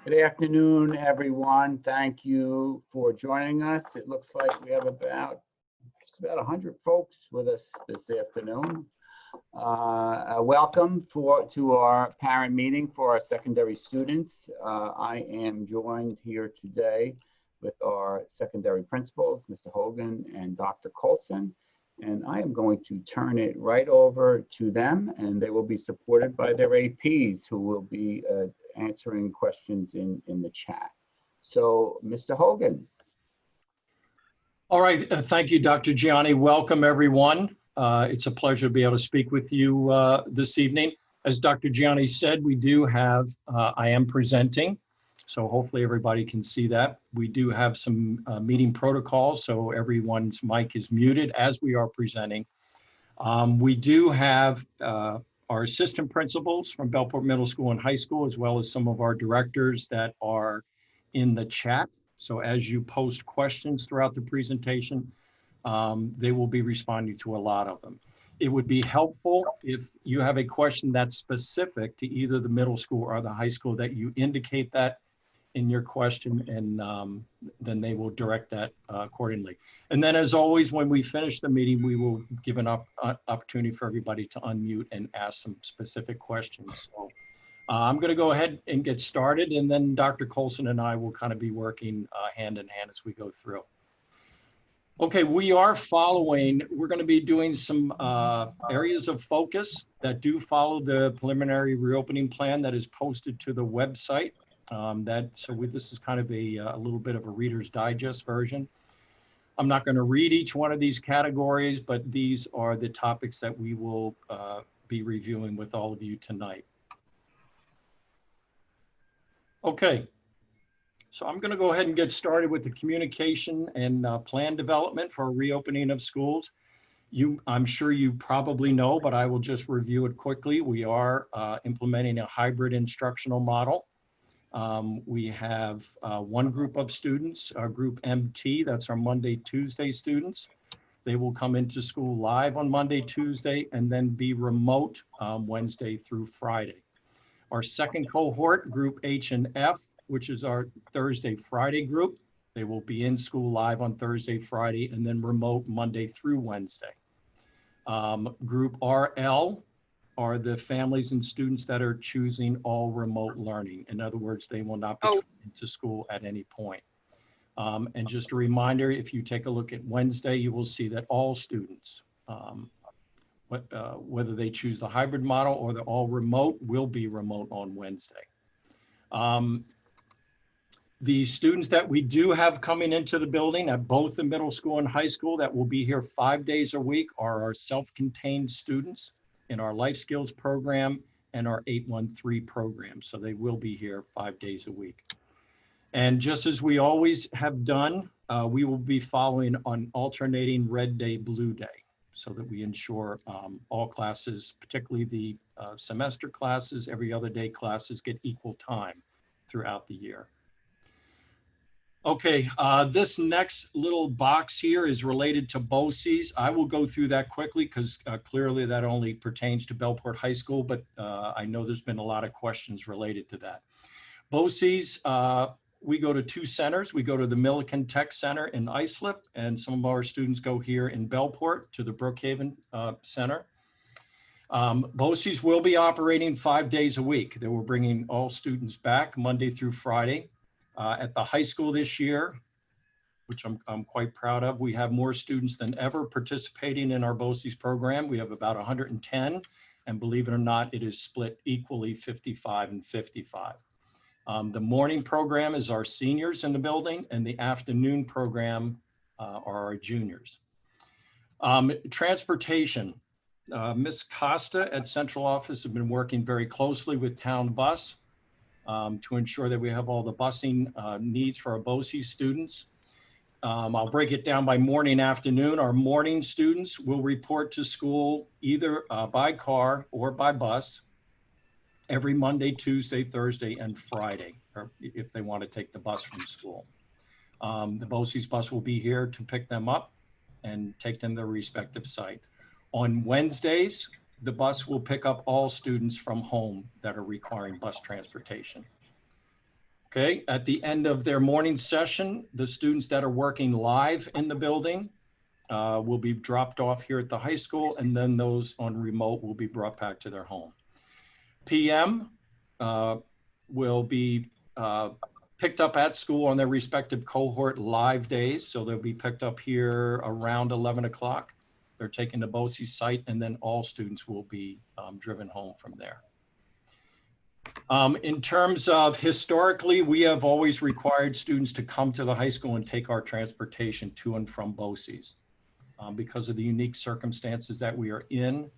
Good afternoon, everyone. Thank you for joining us. It looks like we have just about 100 folks with us this afternoon. Welcome to our parent meeting for our secondary students. I am joined here today with our secondary principals, Mr. Hogan and Dr. Colson. And I am going to turn it right over to them, and they will be supported by their APs who will be answering questions in the chat. So, Mr. Hogan. All right, thank you, Dr. Gianni. Welcome, everyone. It's a pleasure to be able to speak with you this evening. As Dr. Gianni said, we do have, I am presenting, so hopefully everybody can see that. We do have some meeting protocols, so everyone's mic is muted as we are presenting. We do have our assistant principals from Bellport Middle School and High School, as well as some of our directors that are in the chat. So as you post questions throughout the presentation, they will be responding to a lot of them. It would be helpful if you have a question that's specific to either the middle school or the high school that you indicate that in your question, and then they will direct that accordingly. And then as always, when we finish the meeting, we will give an opportunity for everybody to unmute and ask some specific questions. So I'm going to go ahead and get started, and then Dr. Colson and I will kind of be working hand in hand as we go through. Okay, we're going to be doing some areas of focus that do follow the preliminary reopening plan that is posted to the website. This is kind of a little bit of a Reader's Digest version. I'm not going to read each one of these categories, but these are the topics that we will be reviewing with all of you tonight. Okay, so I'm going to go ahead and get started with the communication and plan development for reopening of schools. I'm sure you probably know, but I will just review it quickly. We are implementing a hybrid instructional model. We have one group of students, our group MT, that's our Monday, Tuesday students. They will come into school live on Monday, Tuesday, and then be remote Wednesday through Friday. Our second cohort, group H and F, which is our Thursday, Friday group, they will be in school live on Thursday, Friday, and then remote Monday through Wednesday. Group RL are the families and students that are choosing all remote learning. In other words, they will not be coming into school at any point. And just a reminder, if you take a look at Wednesday, you will see that all students, whether they choose the hybrid model or the all remote, will be remote on Wednesday. The students that we do have coming into the building at both the middle school and high school that will be here 5 days a week are our self-contained students in our life skills program and our 813 program. So they will be here 5 days a week. And just as we always have done, we will be following on alternating red day, blue day, so that we ensure all classes, particularly the semester classes, every other day classes, get equal time throughout the year. Okay, this next little box here is related to Boces. I will go through that quickly because clearly that only pertains to Bellport High School, but I know there's been a lot of questions related to that. Boces, we go to two centers. We go to the Milliken Tech Center in Islip, and some of our students go here in Bellport to the Brookhaven Center. Boces will be operating 5 days a week. They were bringing all students back Monday through Friday. At the high school this year, which I'm quite proud of, we have more students than ever participating in our Boces program. We have about 110, and believe it or not, it is split equally 55 and 55. The morning program is our seniors in the building, and the afternoon program are our juniors. Transportation. Ms. Costa at Central Office have been working very closely with Town Bus to ensure that we have all the busing needs for our Boces students. I'll break it down by morning, afternoon. Our morning students will report to school either by car or by bus every Monday, Tuesday, Thursday, and Friday, or if they want to take the bus from school. The Boces bus will be here to pick them up and take them to their respective site. On Wednesdays, the bus will pick up all students from home that are requiring bus transportation. Okay, at the end of their morning session, the students that are working live in the building will be dropped off here at the high school, and then those on remote will be brought back to their home. PM will be picked up at school on their respective cohort live days. So they'll be picked up here around 11 o'clock. They're taken to Boces site, and then all students will be driven home from there. In terms of historically, we have always required students to come to the high school and take our transportation to and from Boces. Because of the unique circumstances that we are in,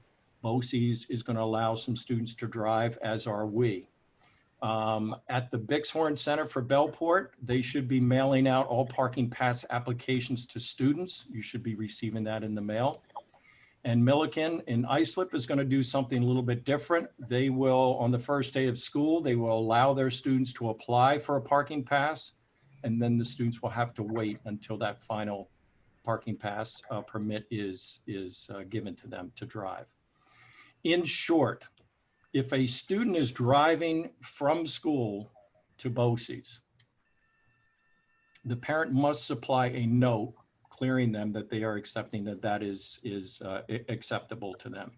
Boces is going to allow some students to drive, as are we. At the Bixhorn Center for Bellport, they should be mailing out all parking pass applications to students. You should be receiving that in the mail. And Milliken in Islip is going to do something a little bit different. They will, on the first day of school, they will allow their students to apply for a parking pass, and then the students will have to wait until that final parking pass permit is given to them to drive. In short, if a student is driving from school to Boces, the parent must supply a note clearing them that they are accepting that is acceptable to them.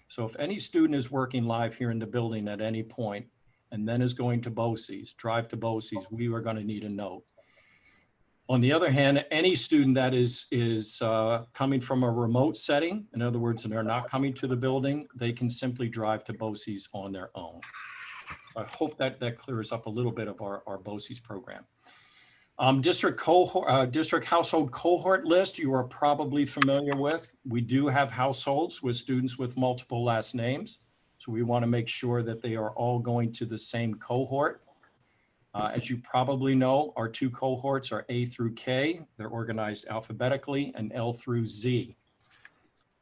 So if any student is working live here in the building at any point and then is going to Boces, drive to Boces, we are going to need a note. On the other hand, any student that is coming from a remote setting, in other words, and they're not coming to the building, they can simply drive to Boces on their own. I hope that clears up a little bit of our Boces program. District household cohort list, you are probably familiar with. We do have households with students with multiple last names. So we want to make sure that they are all going to the same cohort. As you probably know, our two cohorts are A through K. They're organized alphabetically, and L through Z.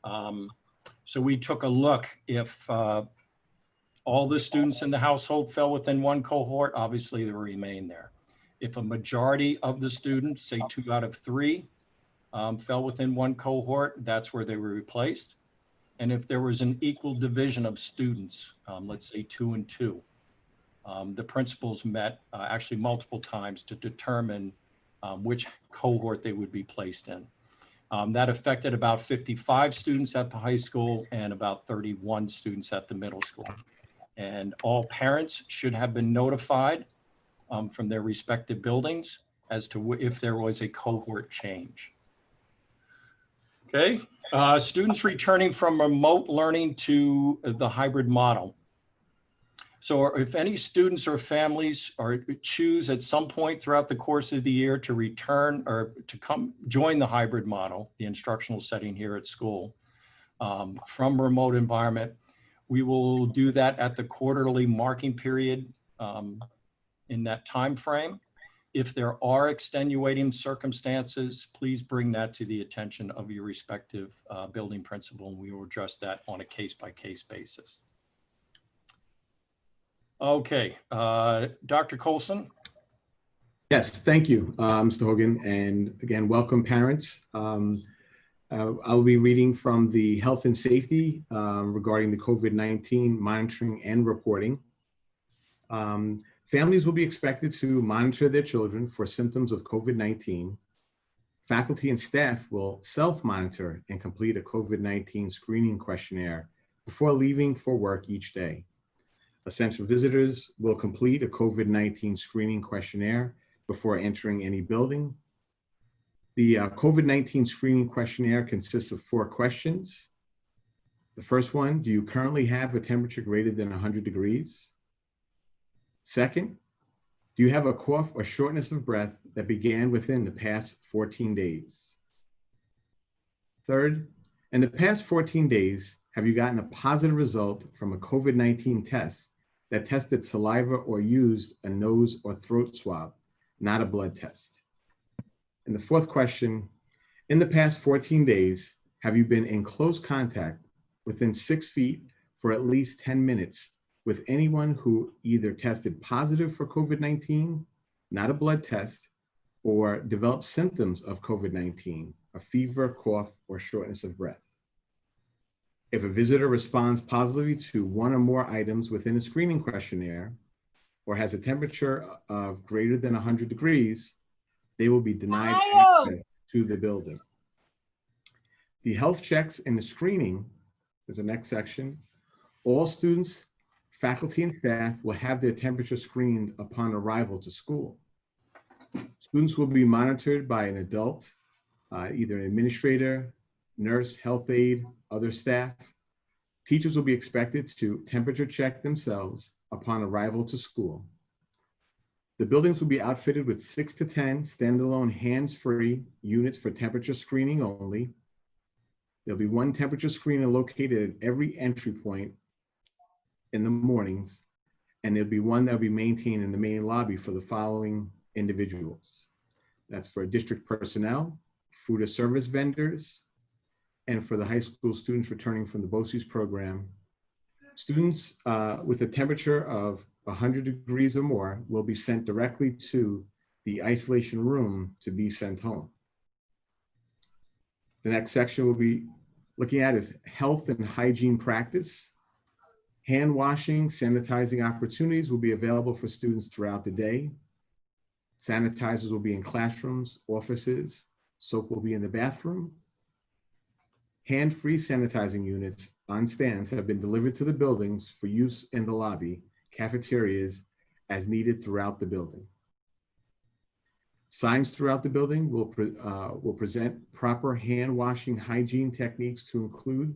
So we took a look if all the students in the household fell within one cohort, obviously they remain there. If a majority of the students, say 2 out of 3, fell within one cohort, that's where they were replaced. And if there was an equal division of students, let's say 2 and 2, the principals met actually multiple times to determine which cohort they would be placed in. That affected about 55 students at the high school and about 31 students at the middle school. And all parents should have been notified from their respective buildings as to if there was a cohort change. Okay, students returning from remote learning to the hybrid model. So if any students or families choose at some point throughout the course of the year to return or to come join the hybrid model, the instructional setting here at school, from remote environment, we will do that at the quarterly marking period in that time frame. If there are extenuating circumstances, please bring that to the attention of your respective building principal, and we will address that on a case-by-case basis. Okay, Dr. Colson. Yes, thank you, Mr. Hogan. And again, welcome parents. I'll be reading from the health and safety regarding the COVID-19 monitoring and reporting. Families will be expected to monitor their children for symptoms of COVID-19. Faculty and staff will self-monitor and complete a COVID-19 screening questionnaire before leaving for work each day. Essential visitors will complete a COVID-19 screening questionnaire before entering any building. The COVID-19 screening questionnaire consists of 4 questions. The first one, do you currently have a temperature greater than 100 degrees? Second, do you have a cough or shortness of breath that began within the past 14 days? Third, in the past 14 days, have you gotten a positive result from a COVID-19 test that tested saliva or used a nose or throat swab, not a blood test? And the fourth question, in the past 14 days, have you been in close contact within 6 feet for at least 10 minutes with anyone who either tested positive for COVID-19, not a blood test, or developed symptoms of COVID-19, a fever, cough, or shortness of breath? If a visitor responds positively to one or more items within a screening questionnaire, or has a temperature of greater than 100 degrees, they will be denied access to the building. The health checks and the screening is the next section. All students, faculty, and staff will have their temperature screened upon arrival to school. Students will be monitored by an adult, either an administrator, nurse, health aide, other staff. Teachers will be expected to temperature check themselves upon arrival to school. The buildings will be outfitted with 6 to 10 standalone hands-free units for temperature screening only. There'll be one temperature screener located at every entry point in the mornings, and there'll be one that'll be maintained in the main lobby for the following individuals. That's for district personnel, food or service vendors, and for the high school students returning from the Boces program. Students with a temperature of 100 degrees or more will be sent directly to the isolation room to be sent home. The next section we'll be looking at is health and hygiene practice. Hand washing, sanitizing opportunities will be available for students throughout the day. Sanitizers will be in classrooms, offices, soap will be in the bathroom. Hand-free sanitizing units on stands have been delivered to the buildings for use in the lobby, cafeterias, as needed throughout the building. Signs throughout the building will present proper hand washing hygiene techniques to include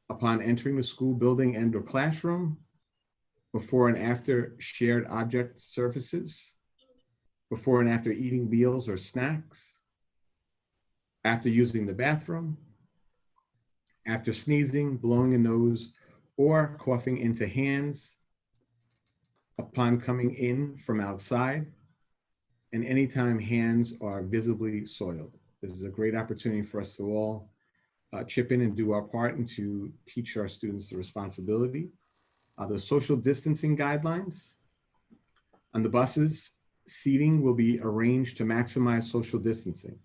upon entering the school building and or classroom, before and after shared object surfaces, before and after eating meals or snacks, after using the bathroom, after sneezing, blowing a nose, or coughing into hands, upon coming in from outside, and anytime hands are visibly soiled. This is a great opportunity for us to all chip in and do our part and to teach our students the responsibility. The social distancing guidelines. On the buses, seating will be arranged to maximize social distancing.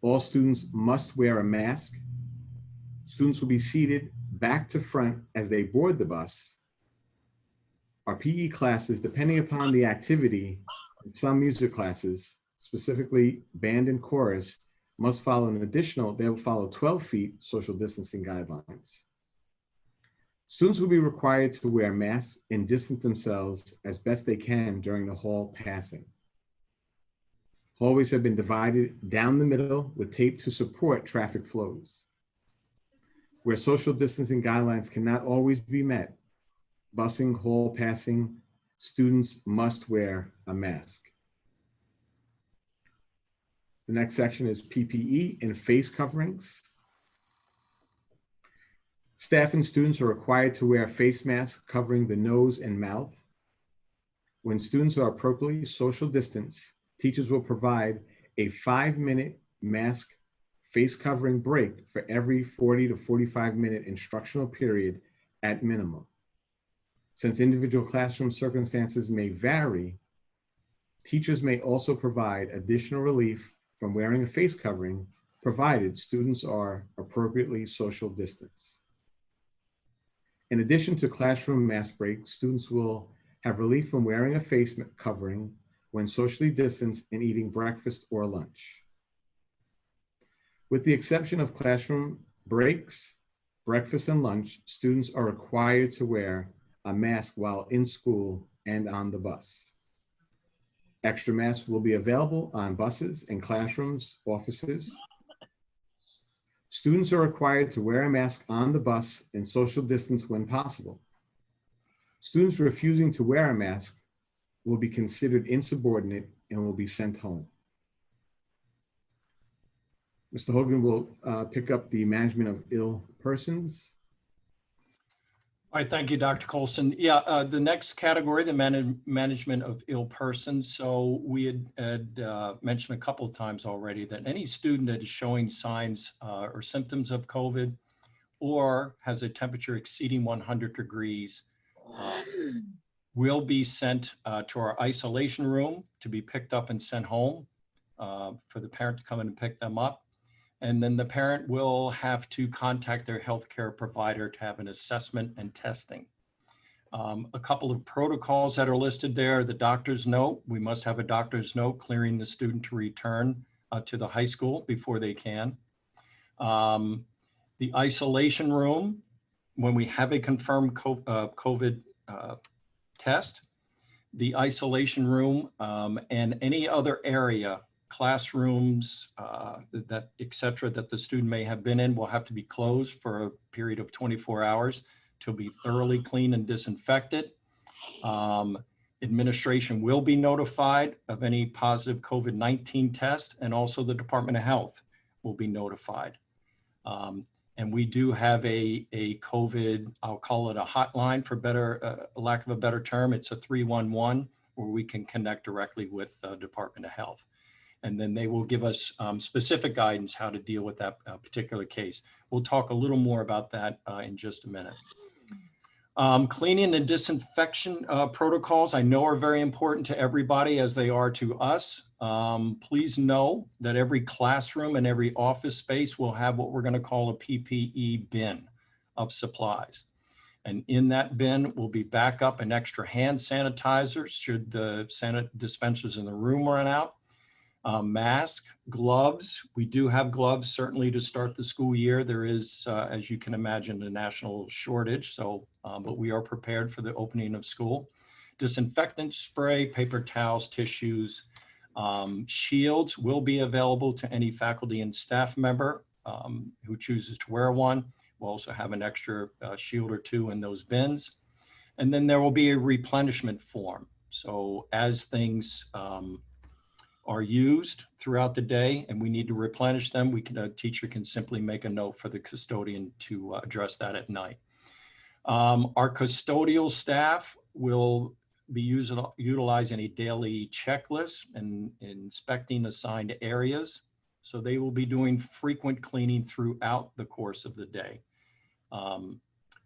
All students must wear a mask. Students will be seated back to front as they board the bus. Our PE classes, depending upon the activity, some music classes, specifically band and chorus, must follow an additional, they will follow 12 feet social distancing guidelines. Students will be required to wear masks and distance themselves as best they can during the hall passing. Hallways have been divided down the middle with tape to support traffic flows. Where social distancing guidelines cannot always be met, busing, hall passing, students must wear a mask. The next section is PPE and face coverings. Staff and students are required to wear face masks covering the nose and mouth. When students are appropriately social distance, teachers will provide a 5-minute mask face covering break for every 40 to 45-minute instructional period at minimum. Since individual classroom circumstances may vary, teachers may also provide additional relief from wearing a face covering, provided students are appropriately social distance. In addition to classroom mask breaks, students will have relief from wearing a face covering when socially distanced and eating breakfast or lunch. With the exception of classroom breaks, breakfast and lunch, students are required to wear a mask while in school and on the bus. Extra masks will be available on buses, in classrooms, offices. Students are required to wear a mask on the bus and social distance when possible. Students refusing to wear a mask will be considered insubordinate and will be sent home. Mr. Hogan will pick up the management of ill persons. All right, thank you, Dr. Colson. Yeah, the next category, the management of ill persons. So we had mentioned a couple of times already that any student that is showing signs or symptoms of COVID or has a temperature exceeding 100 degrees will be sent to our isolation room to be picked up and sent home for the parent to come in and pick them up. And then the parent will have to contact their healthcare provider to have an assessment and testing. A couple of protocols that are listed there, the doctor's note. We must have a doctor's note clearing the student to return to the high school before they can. The isolation room, when we have a confirmed COVID test, the isolation room and any other area, classrooms, that et cetera, that the student may have been in will have to be closed for a period of 24 hours to be thoroughly cleaned and disinfected. Administration will be notified of any positive COVID-19 test, and also the Department of Health will be notified. And we do have a COVID, I'll call it a hotline for better, lack of a better term. It's a 311 where we can connect directly with the Department of Health. And then they will give us specific guidance how to deal with that particular case. We'll talk a little more about that in just a minute. Cleaning and disinfection protocols I know are very important to everybody as they are to us. Please know that every classroom and every office space will have what we're going to call a PPE bin of supplies. And in that bin will be backup and extra hand sanitizers should the dispensers in the room run out. Mask, gloves. We do have gloves certainly to start the school year. There is, as you can imagine, a national shortage. So, but we are prepared for the opening of school. Disinfectant spray, paper towels, tissues, shields will be available to any faculty and staff member who chooses to wear one. We'll also have an extra shield or two in those bins. And then there will be a replenishment form. So as things are used throughout the day and we need to replenish them, we can, a teacher can simply make a note for the custodian to address that at night. Our custodial staff will be utilizing a daily checklist and inspecting assigned areas. So they will be doing frequent cleaning throughout the course of the day.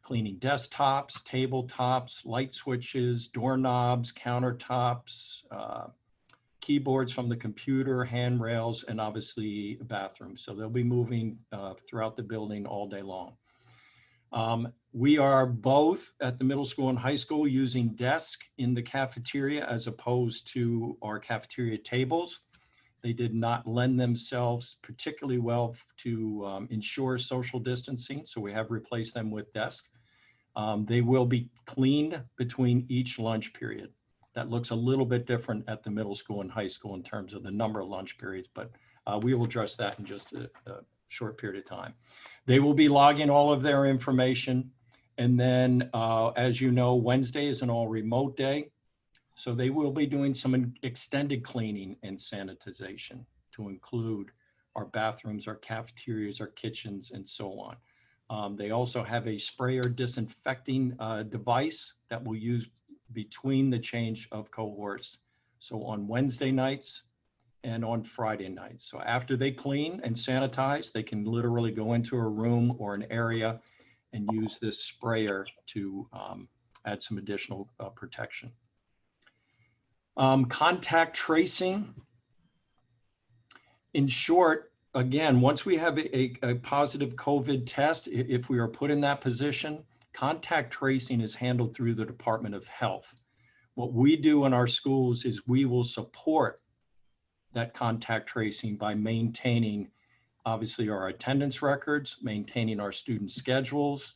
Cleaning desktops, tabletops, light switches, doorknobs, countertops, keyboards from the computer, handrails, and obviously bathrooms. So they'll be moving throughout the building all day long. We are both at the middle school and high school using desks in the cafeteria as opposed to our cafeteria tables. They did not lend themselves particularly well to ensure social distancing, so we have replaced them with desks. They will be cleaned between each lunch period. That looks a little bit different at the middle school and high school in terms of the number of lunch periods, but we will address that in just a short period of time. They will be logging all of their information. And then, as you know, Wednesday is an all remote day. So they will be doing some extended cleaning and sanitization to include our bathrooms, our cafeterias, our kitchens, and so on. They also have a sprayer disinfecting device that we'll use between the change of cohorts. So on Wednesday nights and on Friday nights. So after they clean and sanitize, they can literally go into a room or an area and use this sprayer to add some additional protection. Contact tracing. In short, again, once we have a positive COVID test, if we are put in that position, contact tracing is handled through the Department of Health. What we do in our schools is we will support that contact tracing by maintaining, obviously, our attendance records, maintaining our student schedules,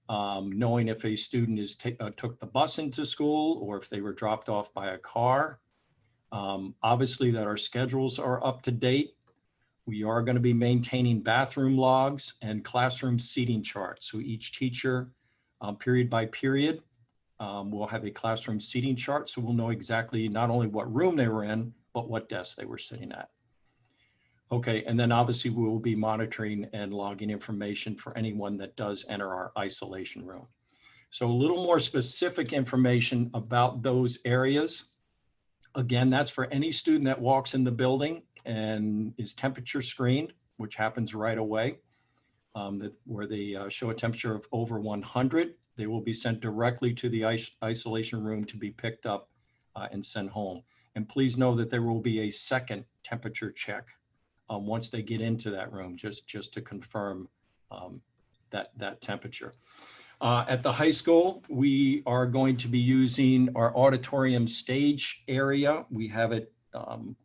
knowing if a student is took the bus into school or if they were dropped off by a car. Obviously that our schedules are up to date. We are going to be maintaining bathroom logs and classroom seating charts. So each teacher, period by period, will have a classroom seating chart. So we'll know exactly not only what room they were in, but what desk they were sitting at. Okay, and then obviously we will be monitoring and logging information for anyone that does enter our isolation room. So a little more specific information about those areas. Again, that's for any student that walks in the building and is temperature screened, which happens right away, where they show a temperature of over 100. They will be sent directly to the isolation room to be picked up and sent home. And please know that there will be a second temperature check once they get into that room, just to confirm that temperature. At the high school, we are going to be using our auditorium stage area. We have it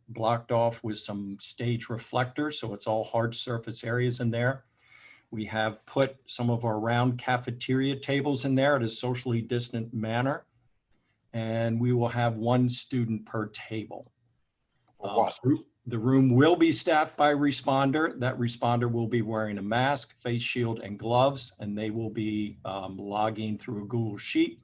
blocked off with some stage reflectors, so it's all hard surface areas in there. We have put some of our round cafeteria tables in there at a socially distant manner, and we will have 1 student per table. The room will be staffed by a responder. That responder will be wearing a mask, face shield, and gloves, and they will be logging through a Google Sheet,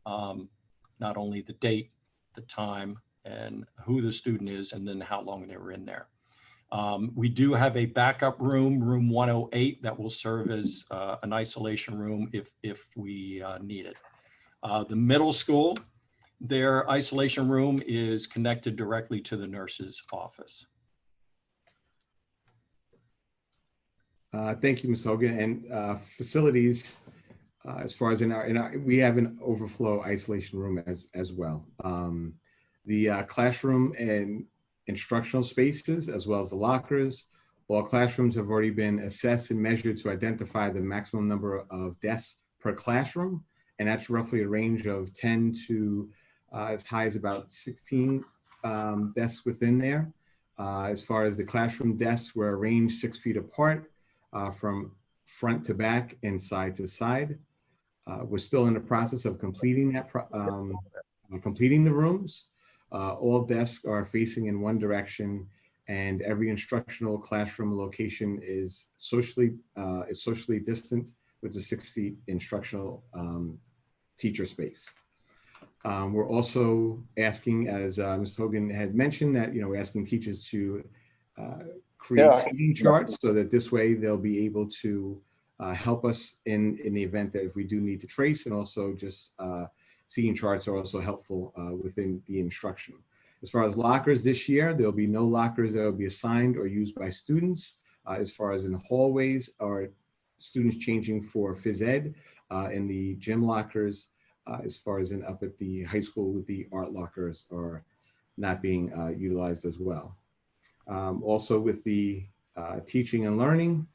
not only the date, the time, and who the student is, and then how long they were in there. We do have a backup room, room 108, that will serve as an isolation room if we need it. The middle school, their isolation room is connected directly to the nurse's office. Thank you, Ms. Hogan. And facilities, as far as we have an overflow isolation room as well. The classroom and instructional spaces, as well as the lockers, all classrooms have already been assessed and measured to identify the maximum number of desks per classroom. And that's roughly a range of 10 to as high as about 16 desks within there. As far as the classroom desks, were arranged 6 feet apart from front to back and side to side. We're still in the process of completing that, completing the rooms. All desks are facing in one direction, and every instructional classroom location is socially distant with the 6 feet instructional teacher space. We're also asking, as Ms. Hogan had mentioned, that we're asking teachers to create seating charts so that this way they'll be able to help us in the event that if we do need to trace, and also just seating charts are also helpful within the instruction. As far as lockers this year, there'll be no lockers that will be assigned or used by students. As far as in the hallways or students changing for phys ed, in the gym lockers, as far as in up at the high school with the art lockers are not being utilized as well. Also with the teaching and learning,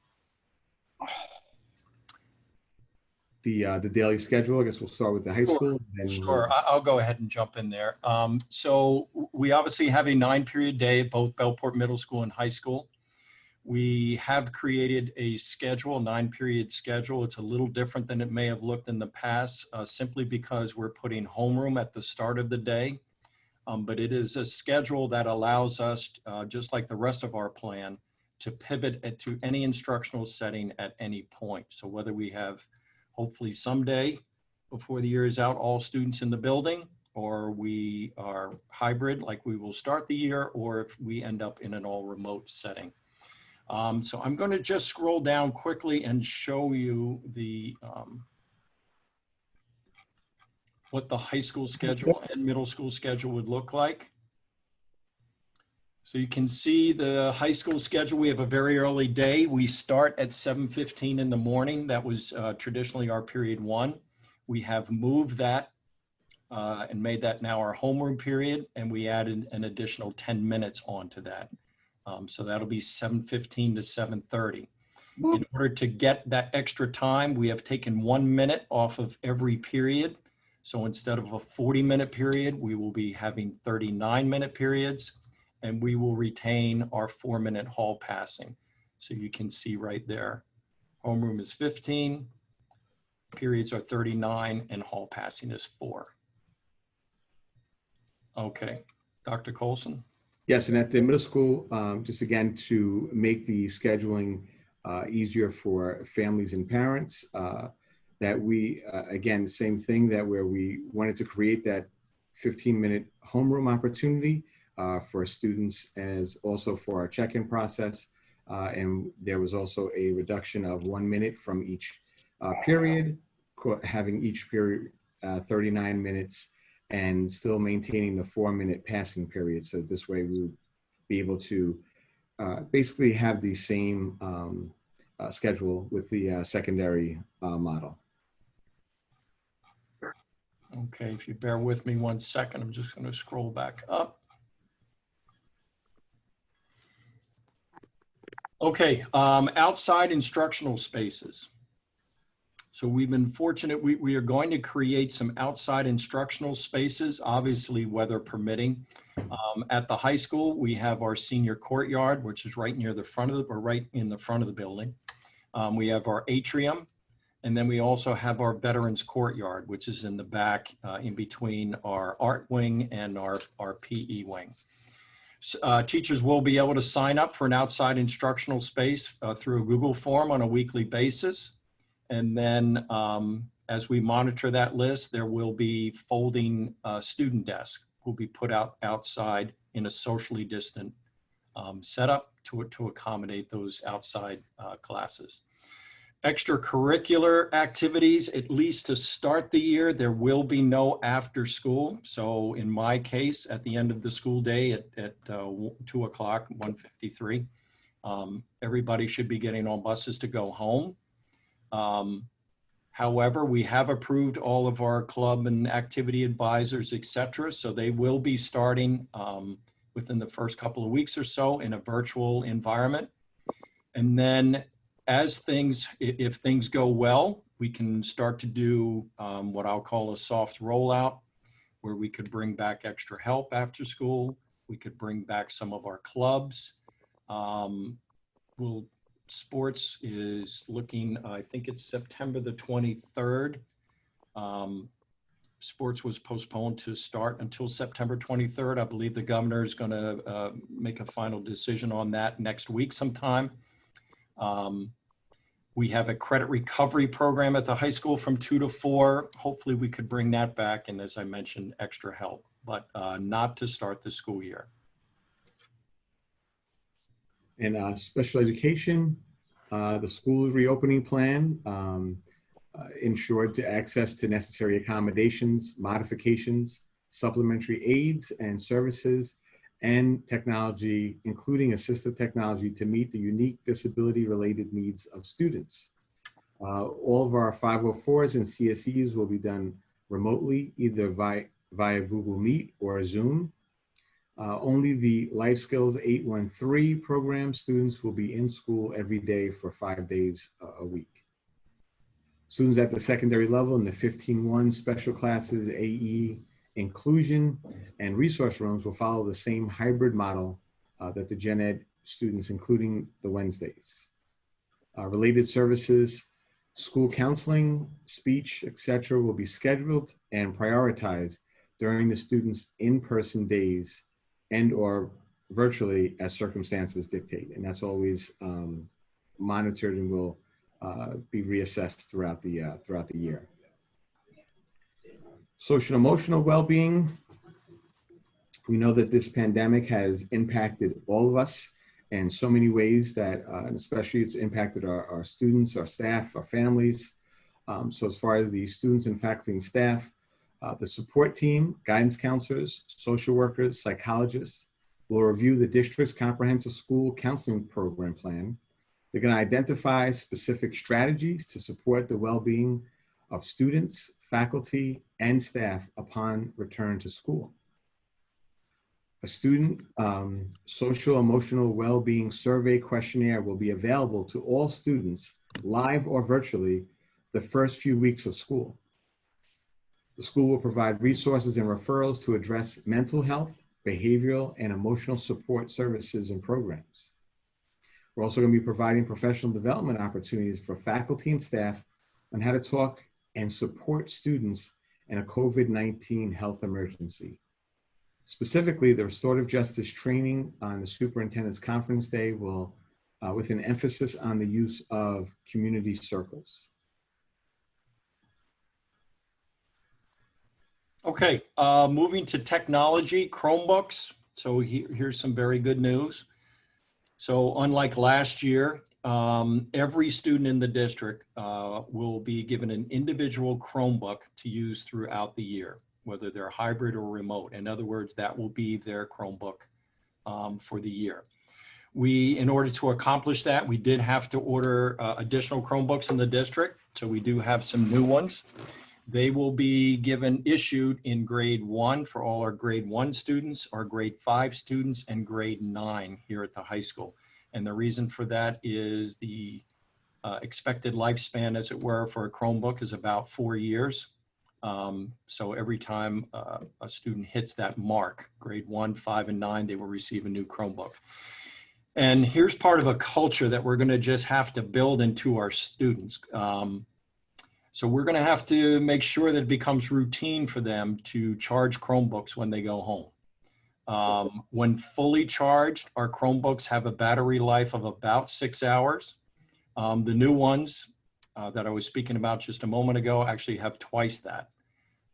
the daily schedule, I guess we'll start with the high school. Sure, I'll go ahead and jump in there. So we obviously have a 9-period day at both Bellport Middle School and high school. We have created a schedule, a 9-period schedule. It's a little different than it may have looked in the past, simply because we're putting homeroom at the start of the day. But it is a schedule that allows us, just like the rest of our plan, to pivot to any instructional setting at any point. So whether we have, hopefully someday before the year is out, all students in the building, or we are hybrid like we will start the year, or if we end up in an all remote setting. So I'm going to just scroll down quickly and show you the what the high school schedule and middle school schedule would look like. So you can see the high school schedule. We have a very early day. We start at 7:15 in the morning. That was traditionally our period 1. We have moved that and made that now our homeroom period, and we added an additional 10 minutes onto that. So that'll be 7:15 to 7:30. In order to get that extra time, we have taken 1 minute off of every period. So instead of a 40-minute period, we will be having 39-minute periods, and we will retain our 4-minute hall passing. So you can see right there, homeroom is 15, periods are 39, and hall passing is 4. Okay, Dr. Colson? Yes, and at the middle school, just again to make the scheduling easier for families and parents, that we, again, same thing, that where we wanted to create that 15-minute homeroom opportunity for students, as also for our check-in process. And there was also a reduction of 1 minute from each period, having each period 39 minutes, and still maintaining the 4-minute passing period. So this way we would be able to basically have the same schedule with the secondary model. Okay, if you bear with me 1 second, I'm just going to scroll back up. Okay, outside instructional spaces. So we've been fortunate. We are going to create some outside instructional spaces, obviously weather permitting. At the high school, we have our senior courtyard, which is right near the front of the, or right in the front of the building. We have our atrium, and then we also have our veterans courtyard, which is in the back, in between our art wing and our PE wing. Teachers will be able to sign up for an outside instructional space through a Google form on a weekly basis. And then as we monitor that list, there will be folding student desks will be put outside in a socially distant setup to accommodate those outside classes. Extracurricular activities, at least to start the year, there will be no after school. So in my case, at the end of the school day at 2 o'clock, 1:53, everybody should be getting on buses to go home. However, we have approved all of our club and activity advisors, et cetera. So they will be starting within the first couple of weeks or so in a virtual environment. And then as things, if things go well, we can start to do what I'll call a soft rollout, where we could bring back extra help after school. We could bring back some of our clubs. Sports is looking, I think it's September the 23rd. Sports was postponed to start until September 23rd. I believe the governor is going to make a final decision on that next week sometime. We have a credit recovery program at the high school from 2 to 4. Hopefully we could bring that back. And as I mentioned, extra help, but not to start the school year. And special education, the school reopening plan ensured to access to necessary accommodations, modifications, supplementary aids and services, and technology, including assistive technology, to meet the unique disability-related needs of students. All of our 504s and CSEs will be done remotely, either via Google Meet or Zoom. Only the Life Skills 813 program students will be in school every day for 5 days a week. Students at the secondary level in the 15-1 special classes, AE, inclusion, and resource rooms will follow the same hybrid model that the Gen Ed students, including the Wednesdays. Related services, school counseling, speech, etc., will be scheduled and prioritized during the students' in-person days and or virtually as circumstances dictate. And that's always monitored and will be reassessed throughout the year. Social and emotional well-being. We know that this pandemic has impacted all of us in so many ways that, and especially it's impacted our students, our staff, our families. So as far as the students and faculty and staff, the support team, guidance counselors, social workers, psychologists will review the district's comprehensive school counseling program plan. They're going to identify specific strategies to support the well-being of students, faculty, and staff upon return to school. A student social emotional well-being survey questionnaire will be available to all students, live or virtually, the first few weeks of school. The school will provide resources and referrals to address mental health, behavioral, and emotional support services and programs. We're also going to be providing professional development opportunities for faculty and staff on how to talk and support students in a COVID-19 health emergency. Specifically, the restorative justice training on the superintendent's conference day will, with an emphasis on the use of community circles. Okay, moving to technology, Chromebooks. So here's some very good news. So unlike last year, every student in the district will be given an individual Chromebook to use throughout the year, whether they're hybrid or remote. In other words, that will be their Chromebook for the year. In order to accomplish that, we did have to order additional Chromebooks in the district. So we do have some new ones. They will be issued in grade 1 for all our grade 1 students, our grade 5 students, and grade 9 here at the high school. And the reason for that is the expected lifespan, as it were, for a Chromebook is about 4 years. So every time a student hits that mark, grade 1, 5, and 9, they will receive a new Chromebook. And here's part of a culture that we're going to just have to build into our students. So we're going to have to make sure that it becomes routine for them to charge Chromebooks when they go home. When fully charged, our Chromebooks have a battery life of about 6 hours. The new ones that I was speaking about just a moment ago actually have twice that.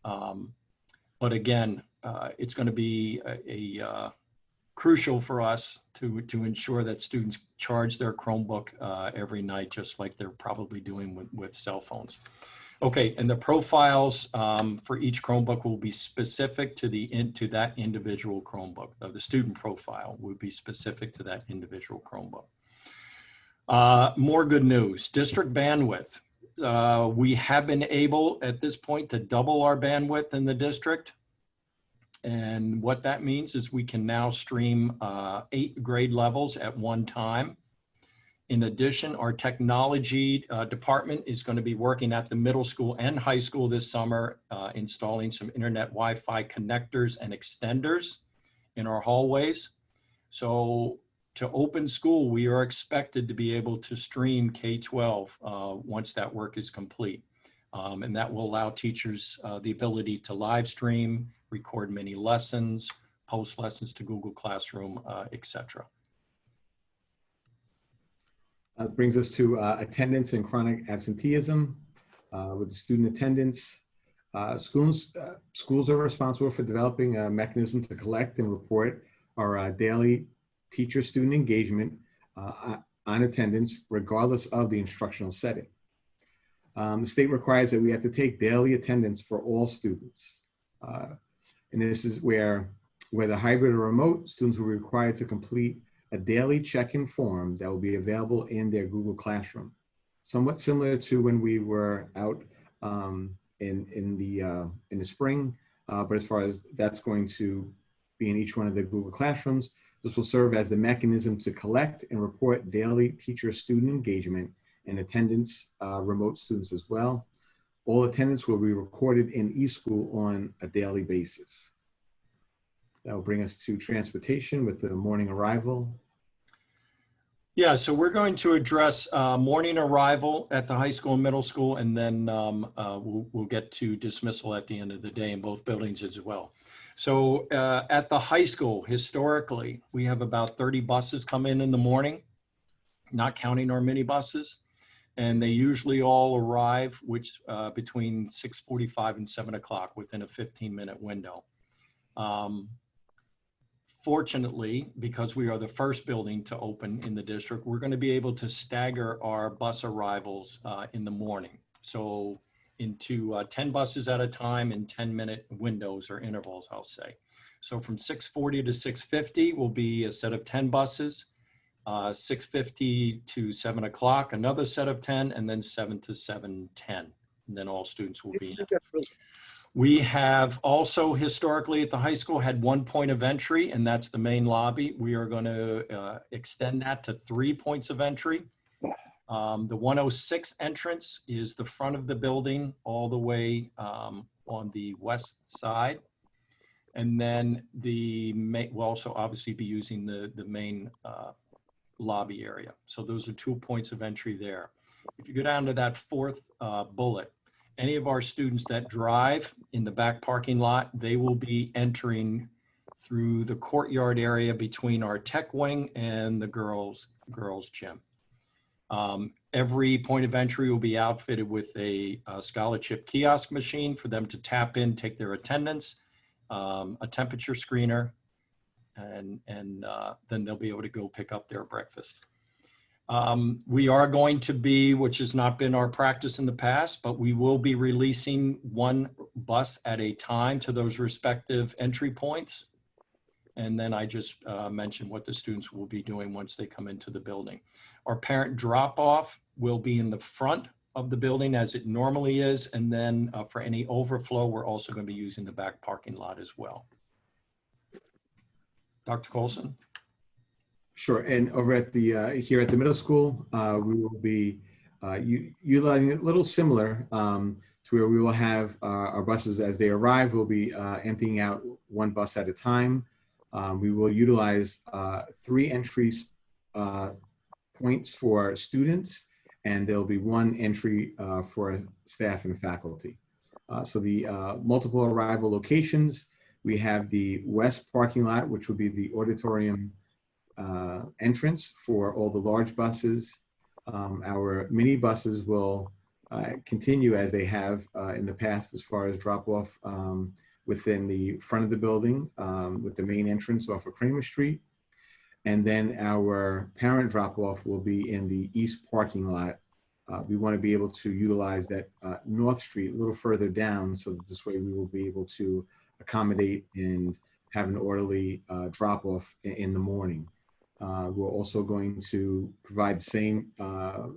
But again, it's going to be crucial for us to ensure that students charge their Chromebook every night, just like they're probably doing with cell phones. Okay, and the profiles for each Chromebook will be specific to that individual Chromebook. The student profile would be specific to that individual Chromebook. More good news, district bandwidth. We have been able at this point to double our bandwidth in the district. And what that means is we can now stream 8 grade levels at one time. In addition, our technology department is going to be working at the middle school and high school this summer, installing some internet Wi-Fi connectors and extenders in our hallways. So to open school, we are expected to be able to stream K-12 once that work is complete. And that will allow teachers the ability to live stream, record mini lessons, post lessons to Google Classroom, etc. Brings us to attendance and chronic absenteeism. With the student attendance, schools are responsible for developing a mechanism to collect and report our daily teacher-student engagement on attendance, regardless of the instructional setting. The state requires that we have to take daily attendance for all students. And this is where whether hybrid or remote, students will be required to complete a daily check-in form that will be available in their Google Classroom. Somewhat similar to when we were out in the spring, but as far as that's going to be in each one of the Google Classrooms, this will serve as the mechanism to collect and report daily teacher-student engagement and attendance, remote students as well. All attendance will be recorded in eSchool on a daily basis. That will bring us to transportation with the morning arrival. Yeah, so we're going to address morning arrival at the high school and middle school, and then we'll get to dismissal at the end of the day in both buildings as well. So at the high school, historically, we have about 30 buses come in the morning, not counting our mini buses. And they usually all arrive between 6:45 and 7 o'clock within a 15-minute window. Fortunately, because we are the first building to open in the district, we're going to be able to stagger our bus arrivals in the morning. So into 10 buses at a time in 10-minute windows or intervals, I'll say. So from 6:40 to 6:50 will be a set of 10 buses. 6:50 to 7 o'clock, another set of 10, and then 7 to 7:10. And then all students will be in. We have also historically at the high school had 1 point of entry, and that's the main lobby. We are going to extend that to 3 points of entry. The 106 entrance is the front of the building all the way on the west side. And then we'll also obviously be using the main lobby area. So those are 2 points of entry there. If you go down to that 4th bullet, any of our students that drive in the back parking lot, they will be entering through the courtyard area between our tech wing and the girls' gym. Every point of entry will be outfitted with a scholarship kiosk machine for them to tap in, take their attendance, a temperature screener, and then they'll be able to go pick up their breakfast. We are going to be, which has not been our practice in the past, but we will be releasing 1 bus at a time to those respective entry points. And then I just mentioned what the students will be doing once they come into the building. Our parent drop-off will be in the front of the building as it normally is. And then for any overflow, we're also going to be using the back parking lot as well. Dr. Colson? Sure, and over at the here at the middle school, we will be utilizing a little similar to where we will have our buses as they arrive. We'll be emptying out one bus at a time. We will utilize 3 entry points for students, and there'll be 1 entry for staff and faculty. So the multiple arrival locations, we have the west parking lot, which will be the auditorium entrance for all the large buses. Our mini buses will continue as they have in the past as far as drop off within the front of the building with the main entrance off of Kramer Street. And then our parent drop off will be in the east parking lot. We want to be able to utilize that North Street a little further down, so that this way we will be able to accommodate and have an orderly drop off in the morning. We're also going to provide the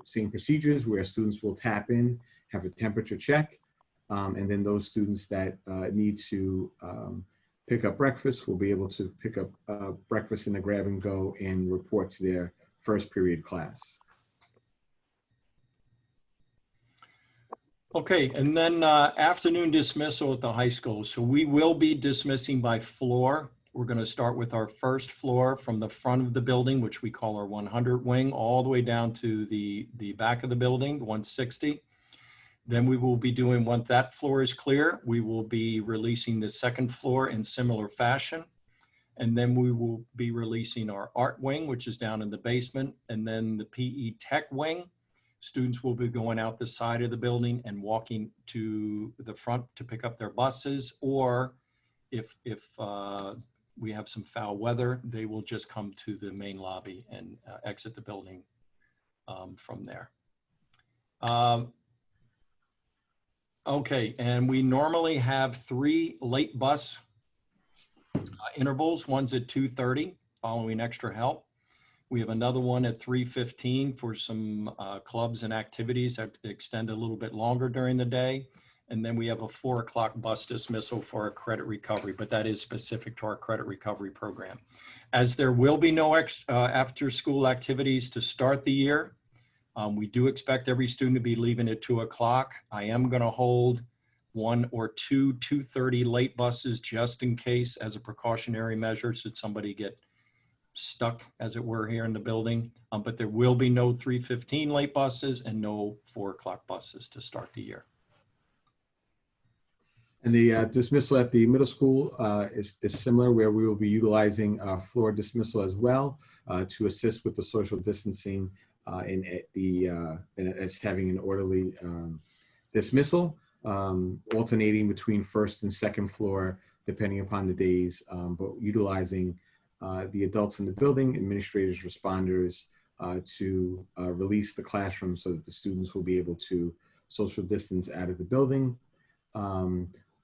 same procedures where students will tap in, have a temperature check, and then those students that need to pick up breakfast will be able to pick up breakfast in a grab and go and report to their first period class. Okay, and then afternoon dismissal at the high school. So we will be dismissing by floor. We're going to start with our first floor from the front of the building, which we call our 100 wing, all the way down to the back of the building, 160. Then we will be doing, once that floor is clear, we will be releasing the second floor in similar fashion. And then we will be releasing our art wing, which is down in the basement, and then the PE tech wing. Students will be going out the side of the building and walking to the front to pick up their buses, or if we have some foul weather, they will just come to the main lobby and exit the building from there. Okay, and we normally have 3 late bus intervals. One's at 2:30 following extra help. We have another one at 3:15 for some clubs and activities that extend a little bit longer during the day. And then we have a 4 o'clock bus dismissal for our credit recovery, but that is specific to our credit recovery program. As there will be no after school activities to start the year, we do expect every student to be leaving at 2 o'clock. I am going to hold 1 or 2 2:30 late buses just in case, as a precautionary measure, should somebody get stuck, as it were, here in the building. But there will be no 3:15 late buses and no 4 o'clock buses to start the year. And the dismissal at the middle school is similar, where we will be utilizing floor dismissal as well to assist with the social distancing as having an orderly dismissal, alternating between first and second floor, depending upon the days, but utilizing the adults in the building, administrators, responders, to release the classroom so that the students will be able to social distance out of the building.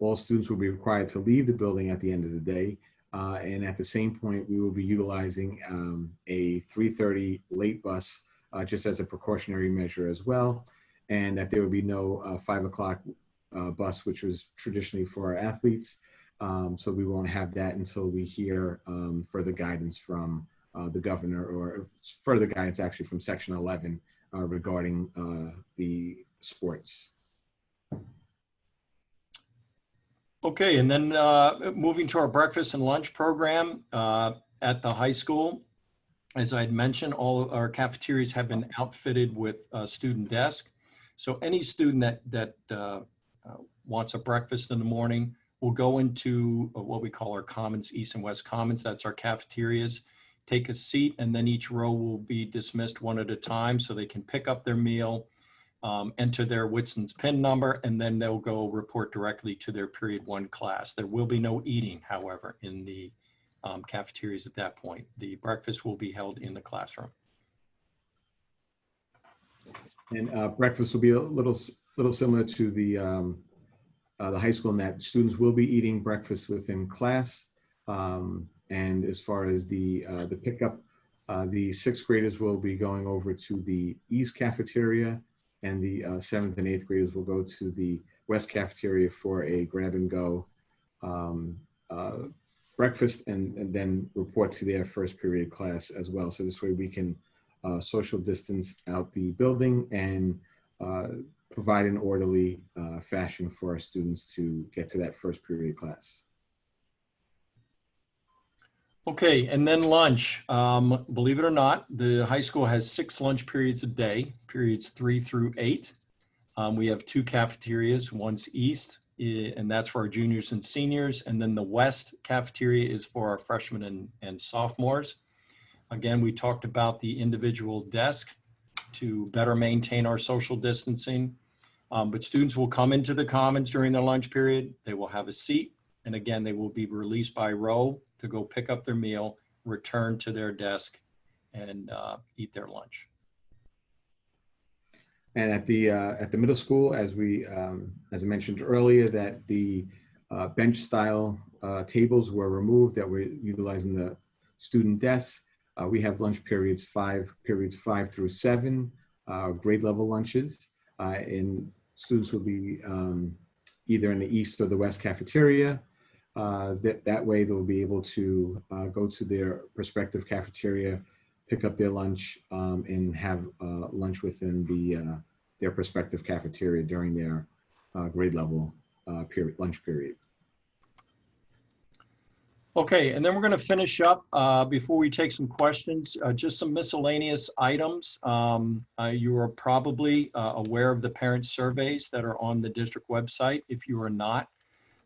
All students will be required to leave the building at the end of the day. And at the same point, we will be utilizing a 3:30 late bus just as a precautionary measure as well. And that there will be no 5 o'clock bus, which was traditionally for our athletes. So we won't have that until we hear further guidance from the governor, or further guidance actually from Section 11 regarding the sports. Okay, and then moving to our breakfast and lunch program at the high school. As I had mentioned, all of our cafeterias have been outfitted with a student desk. So any student that wants a breakfast in the morning will go into what we call our commons, east and west commons. That's our cafeterias. Take a seat, and then each row will be dismissed one at a time so they can pick up their meal, enter their Whitson's PIN number, and then they'll go report directly to their period 1 class. There will be no eating, however, in the cafeterias at that point. The breakfast will be held in the classroom. And breakfast will be a little similar to the high school in that students will be eating breakfast within class. And as far as the pickup, the 6th graders will be going over to the East cafeteria, and the 7th and 8th graders will go to the West cafeteria for a grab and go breakfast, and then report to their first period class as well. So this way we can social distance out the building and provide an orderly fashion for our students to get to that first period class. Okay, and then lunch. Believe it or not, the high school has 6 lunch periods a day, periods 3 through 8. We have 2 cafeterias, one's east, and that's for our juniors and seniors, and then the west cafeteria is for our freshmen and sophomores. Again, we talked about the individual desk to better maintain our social distancing, but students will come into the commons during their lunch period. They will have a seat, and again, they will be released by row to go pick up their meal, return to their desk, and eat their lunch. And at the middle school, as I mentioned earlier, that the bench style tables were removed, that we're utilizing the student desks. We have lunch periods 5 through 7, grade level lunches, and students will be either in the east or the west cafeteria. That way they'll be able to go to their respective cafeteria, pick up their lunch, and have lunch within their respective cafeteria during their grade level lunch period. Okay, and then we're going to finish up before we take some questions, just some miscellaneous items. You are probably aware of the parent surveys that are on the district website. If you are not,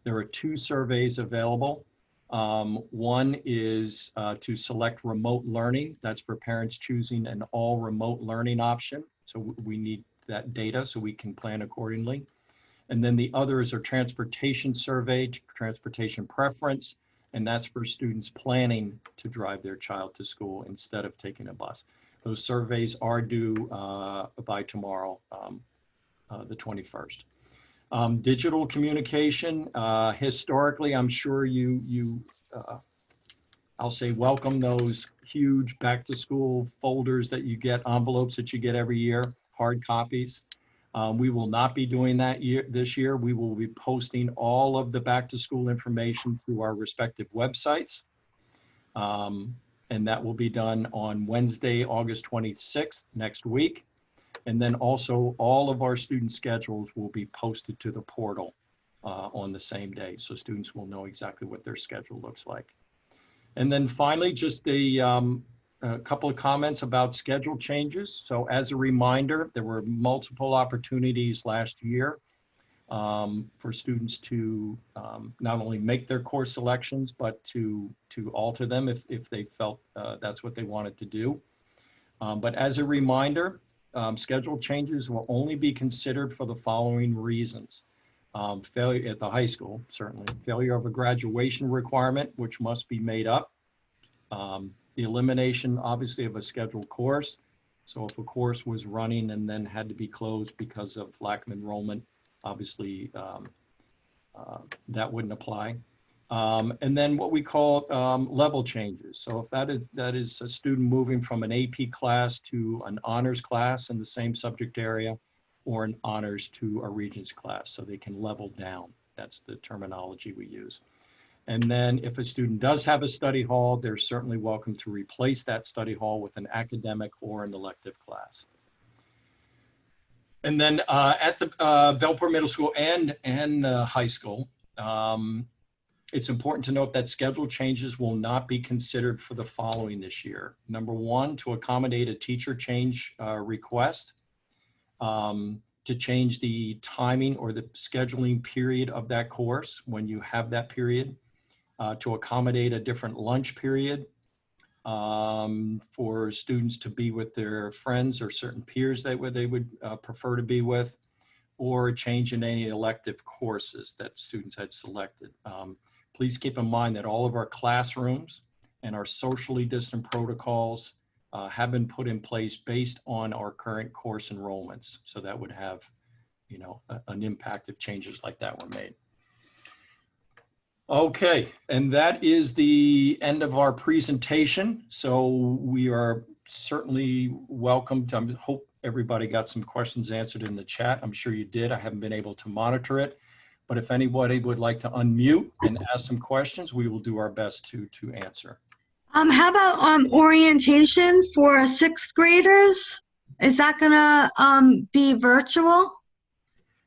there are 2 surveys available. One is to select remote learning. That's for parents choosing an all remote learning option. So we need that data so we can plan accordingly. And then the other is our transportation survey, transportation preference. And that's for students planning to drive their child to school instead of taking a bus. Those surveys are due by tomorrow, the 21st. Digital communication, historically, I'm sure I'll say welcome those huge back to school folders that you get, envelopes that you get every year, hard copies. We will not be doing that this year. We will be posting all of the back to school information through our respective websites. And that will be done on Wednesday, August 26th, next week. And then also all of our student schedules will be posted to the portal on the same day. So students will know exactly what their schedule looks like. And then finally, just a couple of comments about schedule changes. So as a reminder, there were multiple opportunities last year for students to not only make their course selections, but to alter them if they felt that's what they wanted to do. But as a reminder, schedule changes will only be considered for the following reasons. Failure at the high school, certainly. Failure of a graduation requirement, which must be made up. The elimination, obviously, of a scheduled course. So if a course was running and then had to be closed because of lack of enrollment, obviously that wouldn't apply. And then what we call level changes. So if that is a student moving from an AP class to an honors class in the same subject area, or an honors to a Regents class, so they can level down. That's the terminology we use. And then if a student does have a study hall, they're certainly welcome to replace that study hall with an academic or an elective class. And then at the Bellport Middle School and high school, it's important to note that schedule changes will not be considered for the following this year. Number 1, to accommodate a teacher change request, to change the timing or the scheduling period of that course when you have that period, to accommodate a different lunch period, for students to be with their friends or certain peers that they would prefer to be with, or a change in any elective courses that students had selected. Please keep in mind that all of our classrooms and our socially distant protocols have been put in place based on our current course enrollments. So that would have, an impact if changes like that were made. Okay, and that is the end of our presentation. So we are certainly welcome to, I hope everybody got some questions answered in the chat. I'm sure you did. I haven't been able to monitor it, but if anybody would like to unmute and ask some questions, we will do our best to answer. How about orientation for 6th graders? Is that gonna be virtual?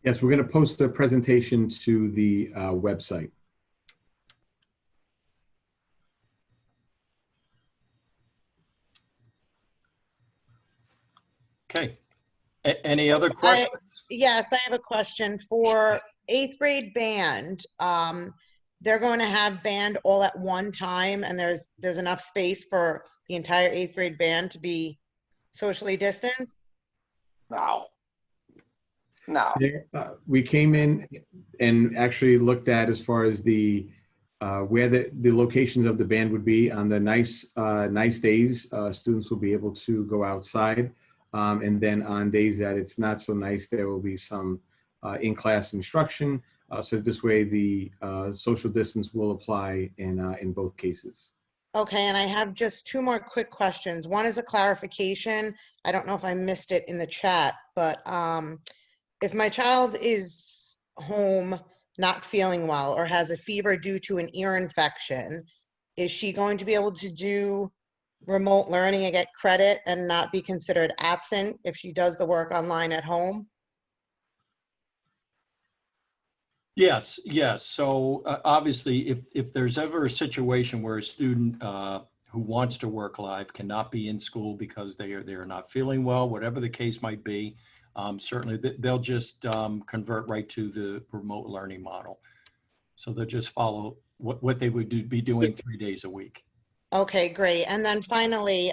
Yes, we're going to post the presentation to the website. Okay. Any other questions? Yes, I have a question for 8th grade band. They're going to have band all at one time, and there's enough space for the entire 8th grade band to be socially distanced? No. No. We came in and actually looked at as far as the where the locations of the band would be. On the nice days, students will be able to go outside. And then on days that it's not so nice, there will be some in-class instruction. So this way the social distance will apply in both cases. Okay, and I have just 2 more quick questions. One is a clarification. I don't know if I missed it in the chat, but if my child is home not feeling well or has a fever due to an ear infection, is she going to be able to do remote learning and get credit and not be considered absent if she does the work online at home? Yes, yes. So obviously, if there's ever a situation where a student who wants to work live cannot be in school because they are not feeling well, whatever the case might be, certainly they'll just convert right to the remote learning model. So they'll just follow what they would be doing 3 days a week. Okay, great. And then finally,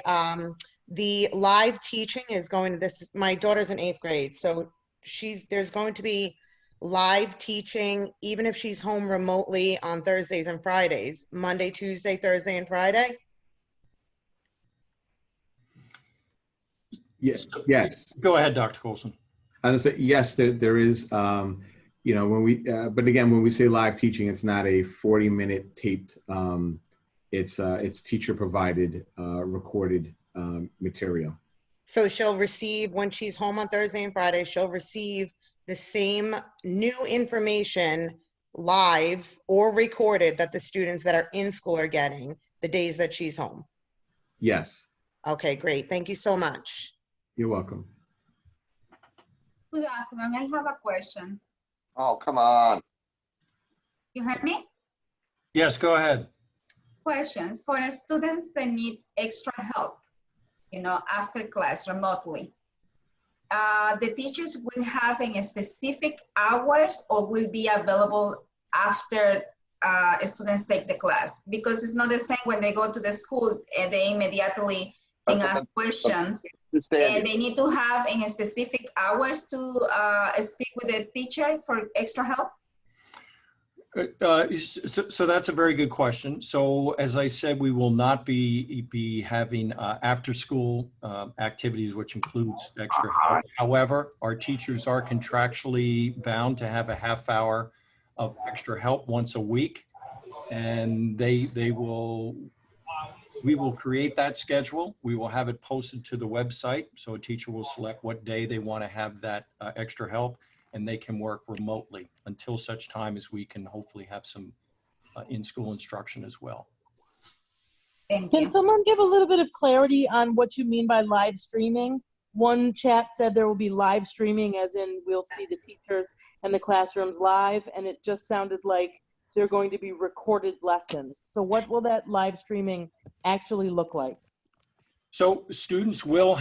the live teaching is going to my daughter's in 8th grade, so there's going to be live teaching even if she's home remotely on Thursdays and Fridays, Monday, Tuesday, Thursday, and Friday? Yes. Yes. Go ahead, Dr. Colson. I would say yes. There is. You know, when we but again, when we say live teaching, it's not a 40-minute taped. It's teacher provided recorded material. So she'll receive, when she's home on Thursday and Friday, she'll receive the same new information live or recorded that the students that are in school are getting the days that she's home. Yes. Okay, great. Thank you so much. You're welcome. Good afternoon. I have a question. Oh, come on. You heard me? Yes, go ahead. Question for students that need extra help, after class remotely. The teachers will have in specific hours or will be available after students take the class? Because it's not the same when they go to the school and they immediately can ask questions. And they need to have in specific hours to speak with the teacher for extra help? So that's a very good question. So as I said, we will not be having after school activities, which includes extra help. However, our teachers are contractually bound to have a half hour of extra help once a week. And we will create that schedule. We will have it posted to the website. So a teacher will select what day they want to have that extra help, and they can work remotely until such time as we can hopefully have some in-school instruction as well. Thank you. Can someone give a little bit of clarity on what you mean by live streaming? One chat said there will be live streaming as in we'll see the teachers and the classrooms live, and it just sounded like they're going to be recorded lessons. So what will that live streaming actually look like? So students will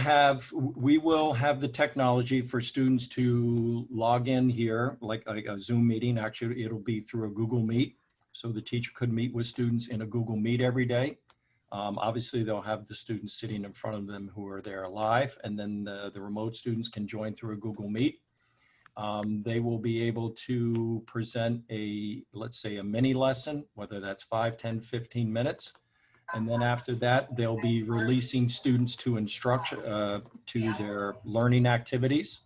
we will have the technology for students to log in here, like a Zoom meeting. Actually, it'll be through a Google Meet. So the teacher could meet with students in a Google Meet every day. Obviously, they'll have the students sitting in front of them who are there live, and then the remote students can join through a Google Meet. They will be able to present let's say a mini lesson, whether that's 5, 10, 15 minutes. And then after that, they'll be releasing students to to their learning activities.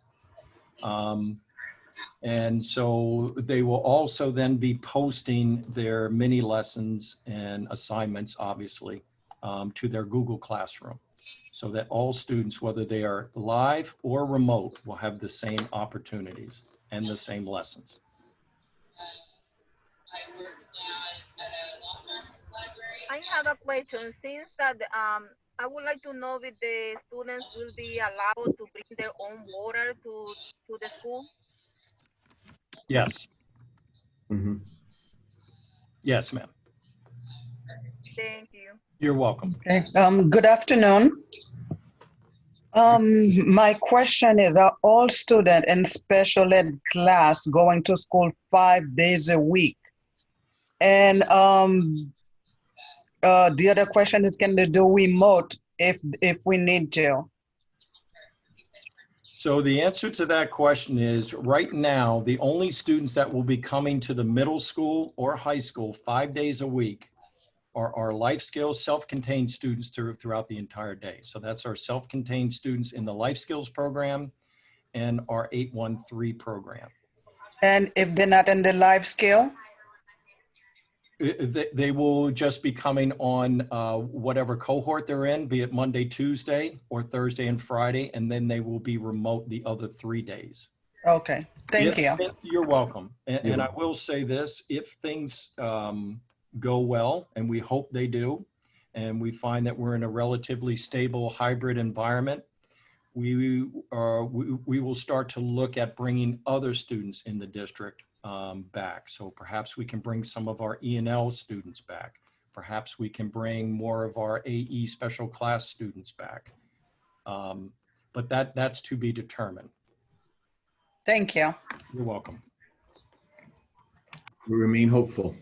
And so they will also then be posting their mini lessons and assignments, obviously, to their Google Classroom, so that all students, whether they are live or remote, will have the same opportunities and the same lessons. I have a question. Since that I would like to know if the students will be allowed to bring their own water to the school. Yes. Mhm. Yes, ma'am. Thank you. You're welcome. Okay, good afternoon. My question is, are all students in special ed class going to school 5 days a week? And the other question is, can they do remote if we need to? So the answer to that question is right now, the only students that will be coming to the middle school or high school 5 days a week are our life skills self-contained students throughout the entire day. So that's our self-contained students in the life skills program and our 813 program. And if they're not in the life skill? They will just be coming on whatever cohort they're in, be it Monday, Tuesday, or Thursday and Friday, and then they will be remote the other 3 days. Okay, thank you. You're welcome. And I will say this, if things go well, and we hope they do, and we find that we're in a relatively stable hybrid environment, we will start to look at bringing other students in the district back. So perhaps we can bring some of our E&L students back. Perhaps we can bring more of our AE special class students back. But that's to be determined. Thank you. You're welcome. We remain hopeful.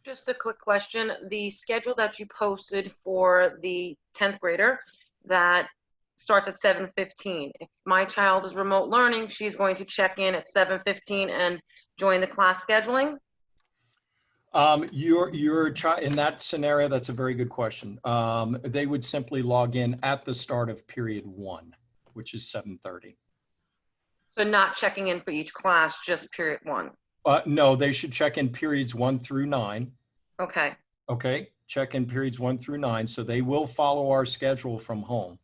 Just a quick question. The schedule that you posted for the 10th grader that starts at 7:15. If my child is remote learning, she's going to check in at 7:15 and join the class scheduling? Your child in that scenario, that's a very good question. They would simply log in at the start of period 1, which is 7:30. So not checking in for each class, just period 1. No, they should check in periods 1 through 9. Okay. Okay, check in periods 1 through 9. So they will follow our schedule from home.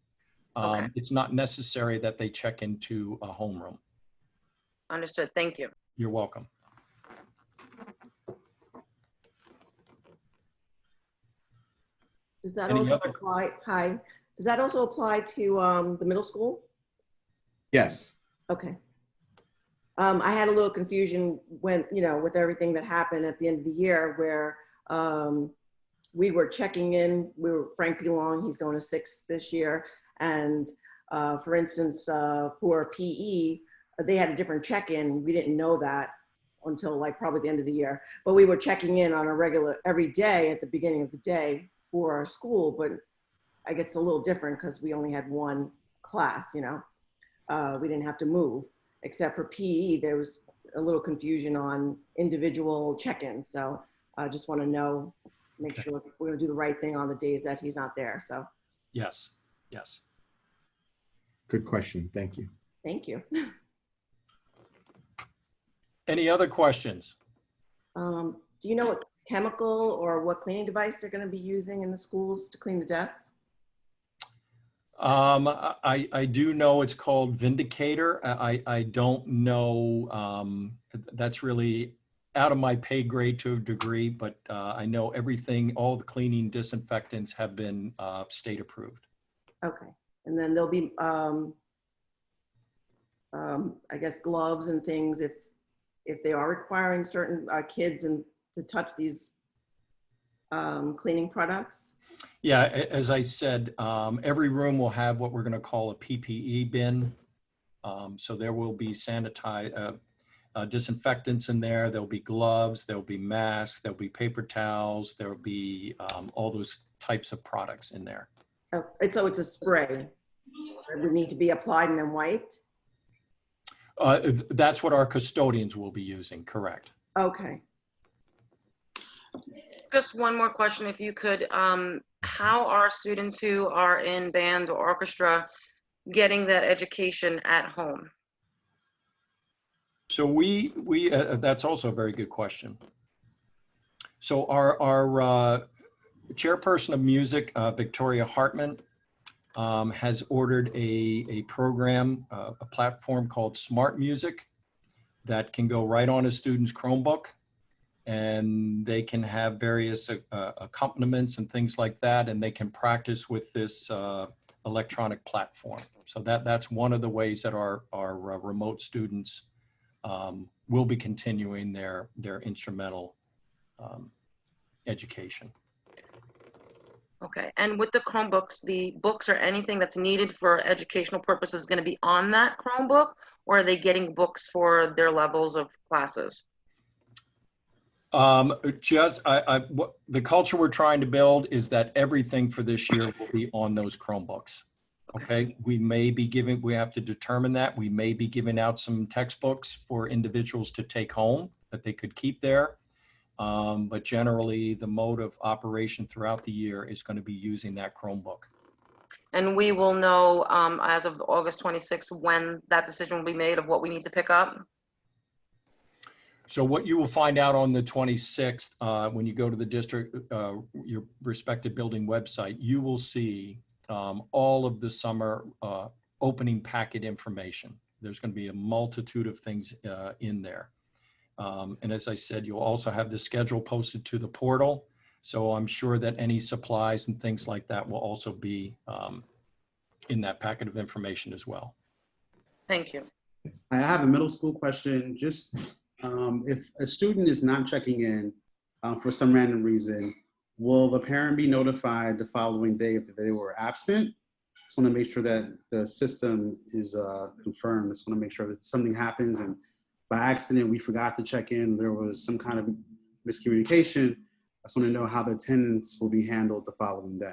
Okay. It's not necessary that they check into a homeroom. Understood. Thank you. You're welcome. Does that Any also other- apply? Hi. Does that also apply to the middle school? Yes. Okay. I had a little confusion when, with everything that happened at the end of the year where we were checking in. We were Frank Pilon, he's going to 6th this year. And for instance, for PE, they had a different check-in. We didn't know that until like probably the end of the year. But we were checking in on a regular, every day at the beginning of the day for our school. But I guess it's a little different because we only had one class, we didn't have to move. Except for PE, there was a little confusion on individual check-ins. So I just want to make sure we're going to do the right thing on the days that he's not there. So yes, yes. Good question. Thank you. Thank you. Any other questions? Do you know what chemical or what cleaning device they're going to be using in the schools to clean the desks? I do know it's called Vindicator. I don't know. That's really out of my pay grade to a degree, but I know everything, all the cleaning disinfectants have been state approved. Okay. And then there'll be, I guess, gloves and things if they are requiring certain kids to touch these cleaning products. Yeah, as I said, every room will have what we're going to call a PPE bin. So there will be disinfectants in there. There'll be gloves. There'll be masks. There'll be paper towels. There'll be all those types of products in there. Oh, so it's a spray that would need to be applied and then wiped? That's what our custodians will be using, correct. Okay. Just one more question, if you could. How are students who are in band or orchestra getting that education at home? So that's also a very good question. So our chairperson of music, Victoria Hartman, has ordered a program, a platform called Smart Music that can go right on a student's Chromebook. and they can have various accompaniments and things like that, and they can practice with this electronic platform. So that's one of the ways that our remote students will be continuing their instrumental education. Okay, and with the Chromebooks, the books or anything that's needed for educational purposes is going to be on that Chromebook, or are they getting books for their levels of classes? The culture we're trying to build is that everything for this year will be on those Chromebooks. Okay, we have to determine that. We may be giving out some textbooks for individuals to take home that they could keep there. But generally, the mode of operation throughout the year is going to be using that Chromebook. And we will know as of August 26th when that decision will be made of what we need to pick up? So what you will find out on the 26th, when you go to the district, your respective building website, you will see all of the summer opening packet information. There's going to be a multitude of things in there. And as I said, you'll also have the schedule posted to the portal. So I'm sure that any supplies and things like that will also be in that packet of information as well. Thank you. I have a middle school question. Just if a student is not checking in for some random reason, will the parent be notified the following day if they were absent? Just want to make sure that the system is confirmed. Just want to make sure that something happens and by accident we forgot to check in, there was some kind of miscommunication. I just want to know how the attendance will be handled the following day.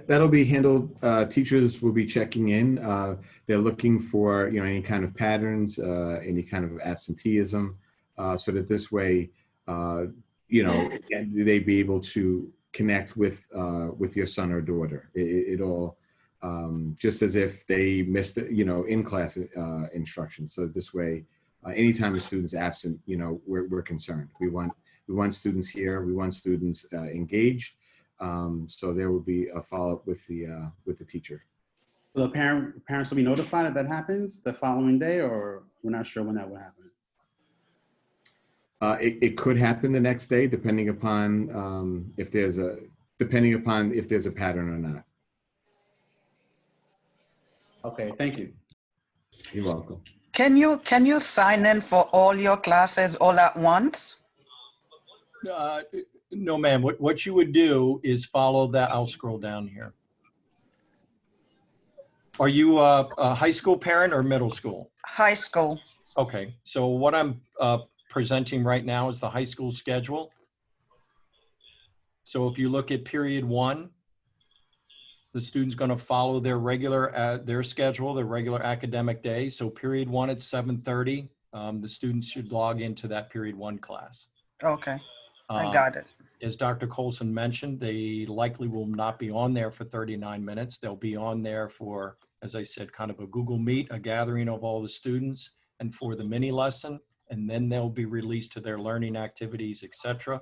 That'll be handled. Teachers will be checking in. They're looking for any kind of patterns, any kind of absenteeism, so that this way, they be able to connect with your son or daughter. It all just as if they missed in-class instruction. So this way, anytime a student's absent, we're concerned. We want students here. We want students engaged. So there will be a follow-up with the teacher. The parents will be notified if that happens the following day, or we're not sure when that will happen? It could happen the next day, depending upon if there's a pattern or not. Okay, thank you. You're welcome. Can you sign in for all your classes all at once? No, ma'am. What you would do is follow that. I'll scroll down here. Are you a high school parent or middle school? High school. Okay. So what I'm presenting right now is the high school schedule. So if you look at period 1, the student's going to follow their regular their schedule, their regular academic day. So period 1 at 7:30, the students should log into that period 1 class. Okay, I got it. As Dr. Colson mentioned, they likely will not be on there for 39 minutes. They'll be on there for, as I said, kind of a Google Meet, a gathering of all the students, and for the mini lesson, and then they'll be released to their learning activities, etc.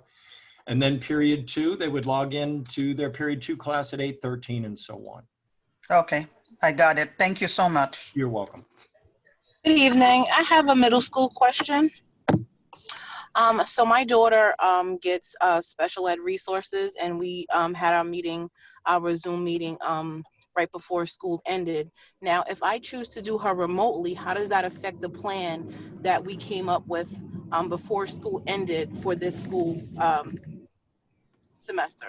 And then period 2, they would log in to their period 2 class at 8:13 and so on. Okay, I got it. Thank you so much. You're welcome. Good evening. I have a middle school question. So my daughter gets special ed resources, and we had our Zoom meeting right before school ended. Now, if I choose to do her remotely, how does that affect the plan that we came up with before school ended for this school semester?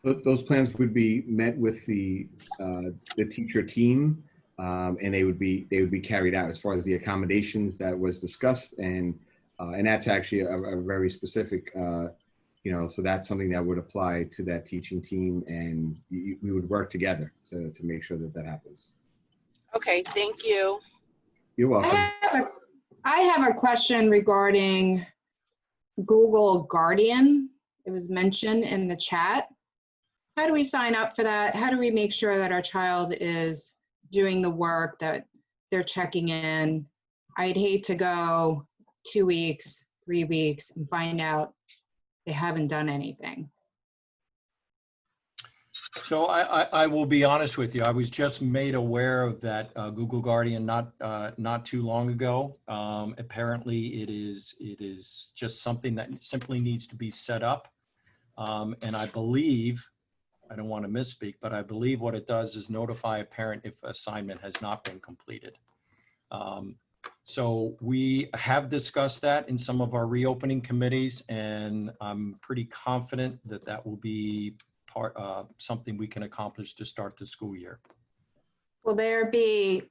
Those plans would be met with the teacher team, and they would be carried out as far as the accommodations that was discussed, and that's actually a very specific, so that's something that would apply to that teaching team, and we would work together to make sure that happens. Okay, thank you. You're welcome. I have a question regarding Google Guardian. It was mentioned in the chat. How do we sign up for that? How do we make sure that our child is doing the work, that they're checking in? I'd hate to go 2 weeks, 3 weeks and find out they haven't done anything. So I will be honest with you. I was just made aware of that Google Guardian not too long ago. Apparently, it is just something that simply needs to be set up. And I believe, I don't want to misspeak, but I believe what it does is notify a parent if assignment has not been completed. So we have discussed that in some of our reopening committees, and I'm pretty confident that that will be something we can accomplish to start the school year. Will there be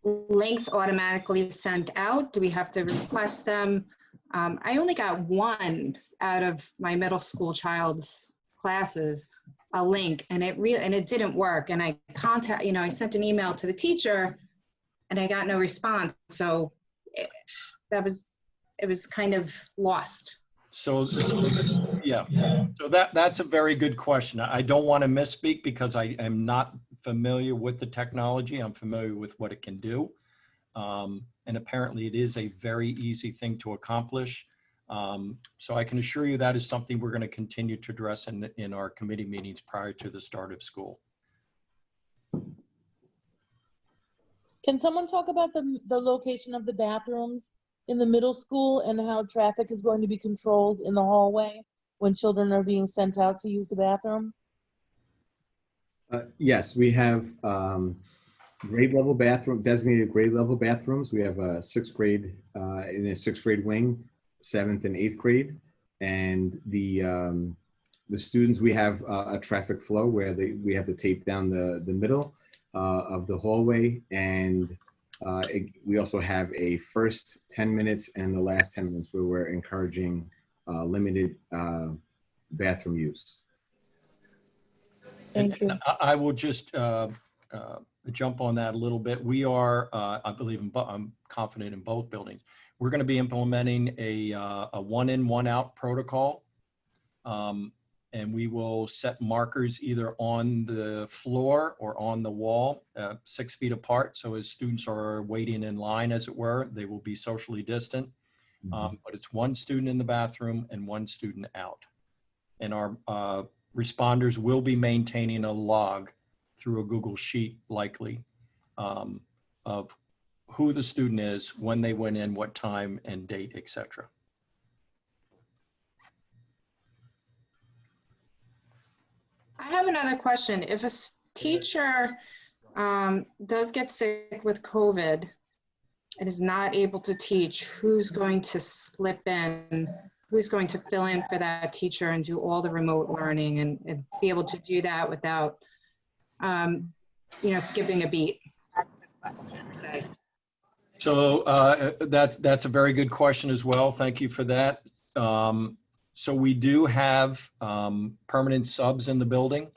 links automatically sent out? Do we have to request them? I only got one out of my middle school child's classes, a link, and it didn't work. And I sent an email to the teacher, and I got no response. So it was kind of lost. So yeah, so that's a very good question. I don't want to misspeak because I am not familiar with the technology. I'm familiar with what it can do. And apparently it is a very easy thing to accomplish. So I can assure you that is something we're going to continue to address in our committee meetings prior to the start of school. Can someone talk about the location of the bathrooms in the middle school and how traffic is going to be controlled in the hallway when children are being sent out to use the bathroom? Yes, we have grade level bathroom, designated grade level bathrooms. We have a sixth grade, in a sixth grade wing, 7th and 8th grade. And the students, we have a traffic flow where we have to tape down the middle of the hallway. And we also have a first 10 minutes and the last 10 minutes where we're encouraging limited bathroom use. Thank you. I will just jump on that a little bit. We are, I believe, I'm confident in both buildings. We're going to be implementing a one in, one out protocol. And we will set markers either on the floor or on the wall, 6 feet apart. So as students are waiting in line, as it were, they will be socially distant. But it's one student in the bathroom and one student out. And our responders will be maintaining a log through a Google Sheet, likely, of who the student is, when they went in, what time and date, etc. I have another question. If a teacher does get sick with COVID and is not able to teach, who's going to slip in? Who's going to fill in for that teacher and do all the remote learning and be able to do that without, skipping a beat? Okay. So that's a very good question as well. Thank you for that. So we do have permanent subs in the building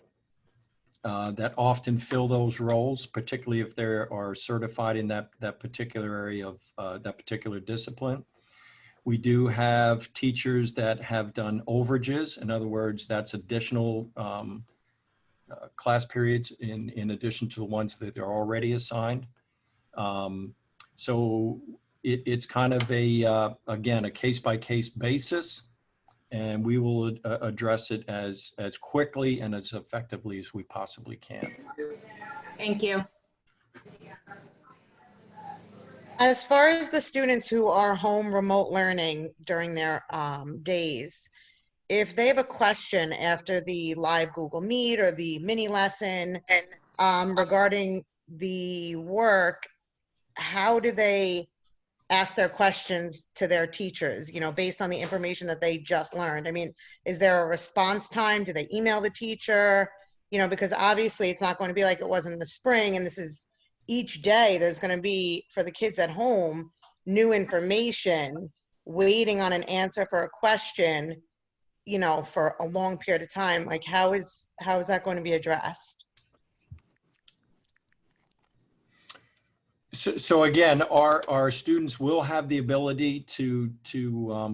that often fill those roles, particularly if they are certified in that particular area of that particular discipline. We do have teachers that have done overages. In other words, that's additional class periods in addition to the ones that they're already assigned. So it's kind of again, a case-by-case basis. And we will address it as quickly and as effectively as we possibly can. Thank you. As far as the students who are home remote learning during their days, if they have a question after the live Google Meet or the mini lesson regarding the work, how do they ask their questions to their teachers, based on the information that they just learned? I mean, is there a response time? Do they email the teacher? Because obviously it's not going to be like it was in the spring, and this is each day there's going to be, for the kids at home, new information, waiting on an answer for a question, for a long period of time. Like, how is that going to be addressed? So again, our students will have the ability to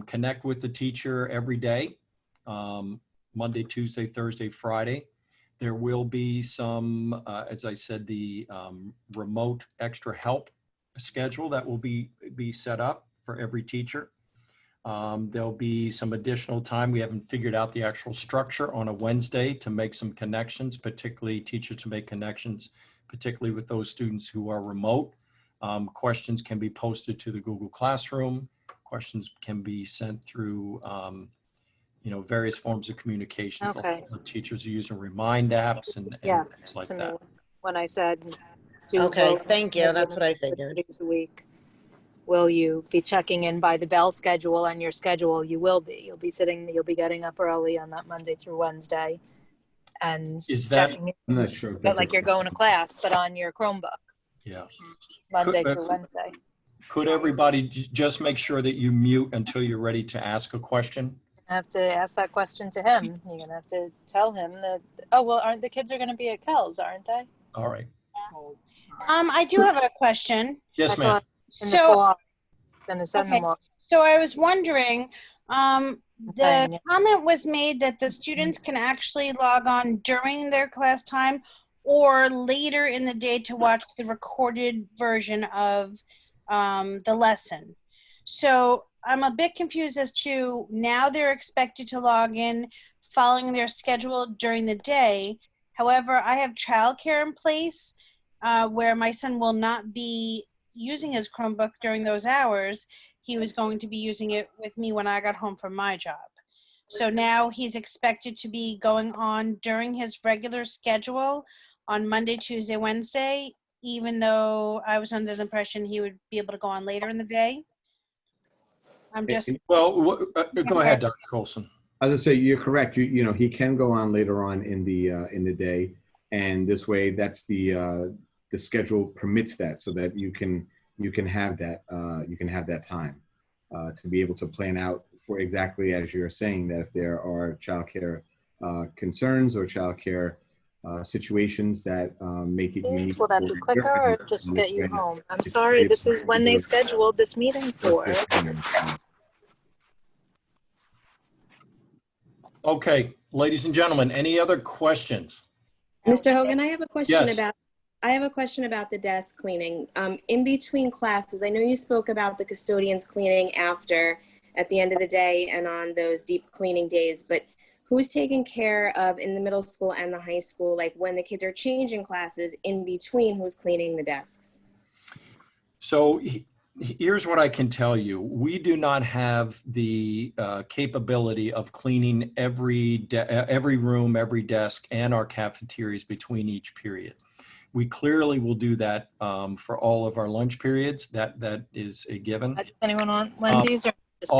connect with the teacher every day, Monday, Tuesday, Thursday, Friday. There will be some, as I said, the remote extra help schedule that will be set up for every teacher. There'll be some additional time. We haven't figured out the actual structure on a Wednesday to make some connections, particularly teachers to make connections, particularly with those students who are remote. Questions can be posted to the Google Classroom. Questions can be sent through, various forms of communication. Okay. Teachers are using remind apps and Yes, things like to that. me, when I said do Okay, vote thank you. That's what I figured. 3 days a week. Will you be checking in by the bell schedule on your schedule? You will be. You'll be getting up early on that Monday through Wednesday and Is that, checking in. I'm not sure if But that's like you're going to class, but on your Chromebook, yeah. Monday Could- through Wednesday. Could everybody just make sure that you mute until you're ready to ask a question? I have to ask that question to him. You're gonna have to tell him that. Oh well, aren't the kids are gonna be at Kel's, aren't they? All right. I do have a question. Yes, ma'am. In the So, fall, gonna send them off. so I was wondering, the Okay. comment was made that the students can actually log on during their class time or later in the day to watch the recorded version of the lesson. So I'm a bit confused as to now they're expected to log in following their schedule during the day. However, I have childcare in place where my son will not be using his Chromebook during those hours. He was going to be using it with me when I got home from my job. So now he's expected to be going on during his regular schedule on Monday, Tuesday, Wednesday, even though I was under the impression he would be able to go on later in the day. I'm just. Well, go ahead, Dr. Colson. As I say, you're correct. He can go on later on in the day, and this way, that's the schedule permits that, so that you can have that time to be able to plan out for exactly as you're saying, that if there are childcare concerns or childcare situations that make it unique. Will that be quicker or just get you home? I'm sorry, this is when they scheduled this meeting for. Okay, ladies and gentlemen, any other questions? Mr. Hogan, I have a question Yes. about the desk cleaning. In between classes, I know you spoke about the custodians cleaning at the end of the day and on those deep cleaning days, but who's taking care of in the middle school and the high school, like when the kids are changing classes in between, who's cleaning the desks? So here's what I can tell you. We do not have the capability of cleaning every room, every desk, and our cafeterias between each period. We clearly will do that for all of our lunch periods. That is a given. Is anyone on Wendy's or just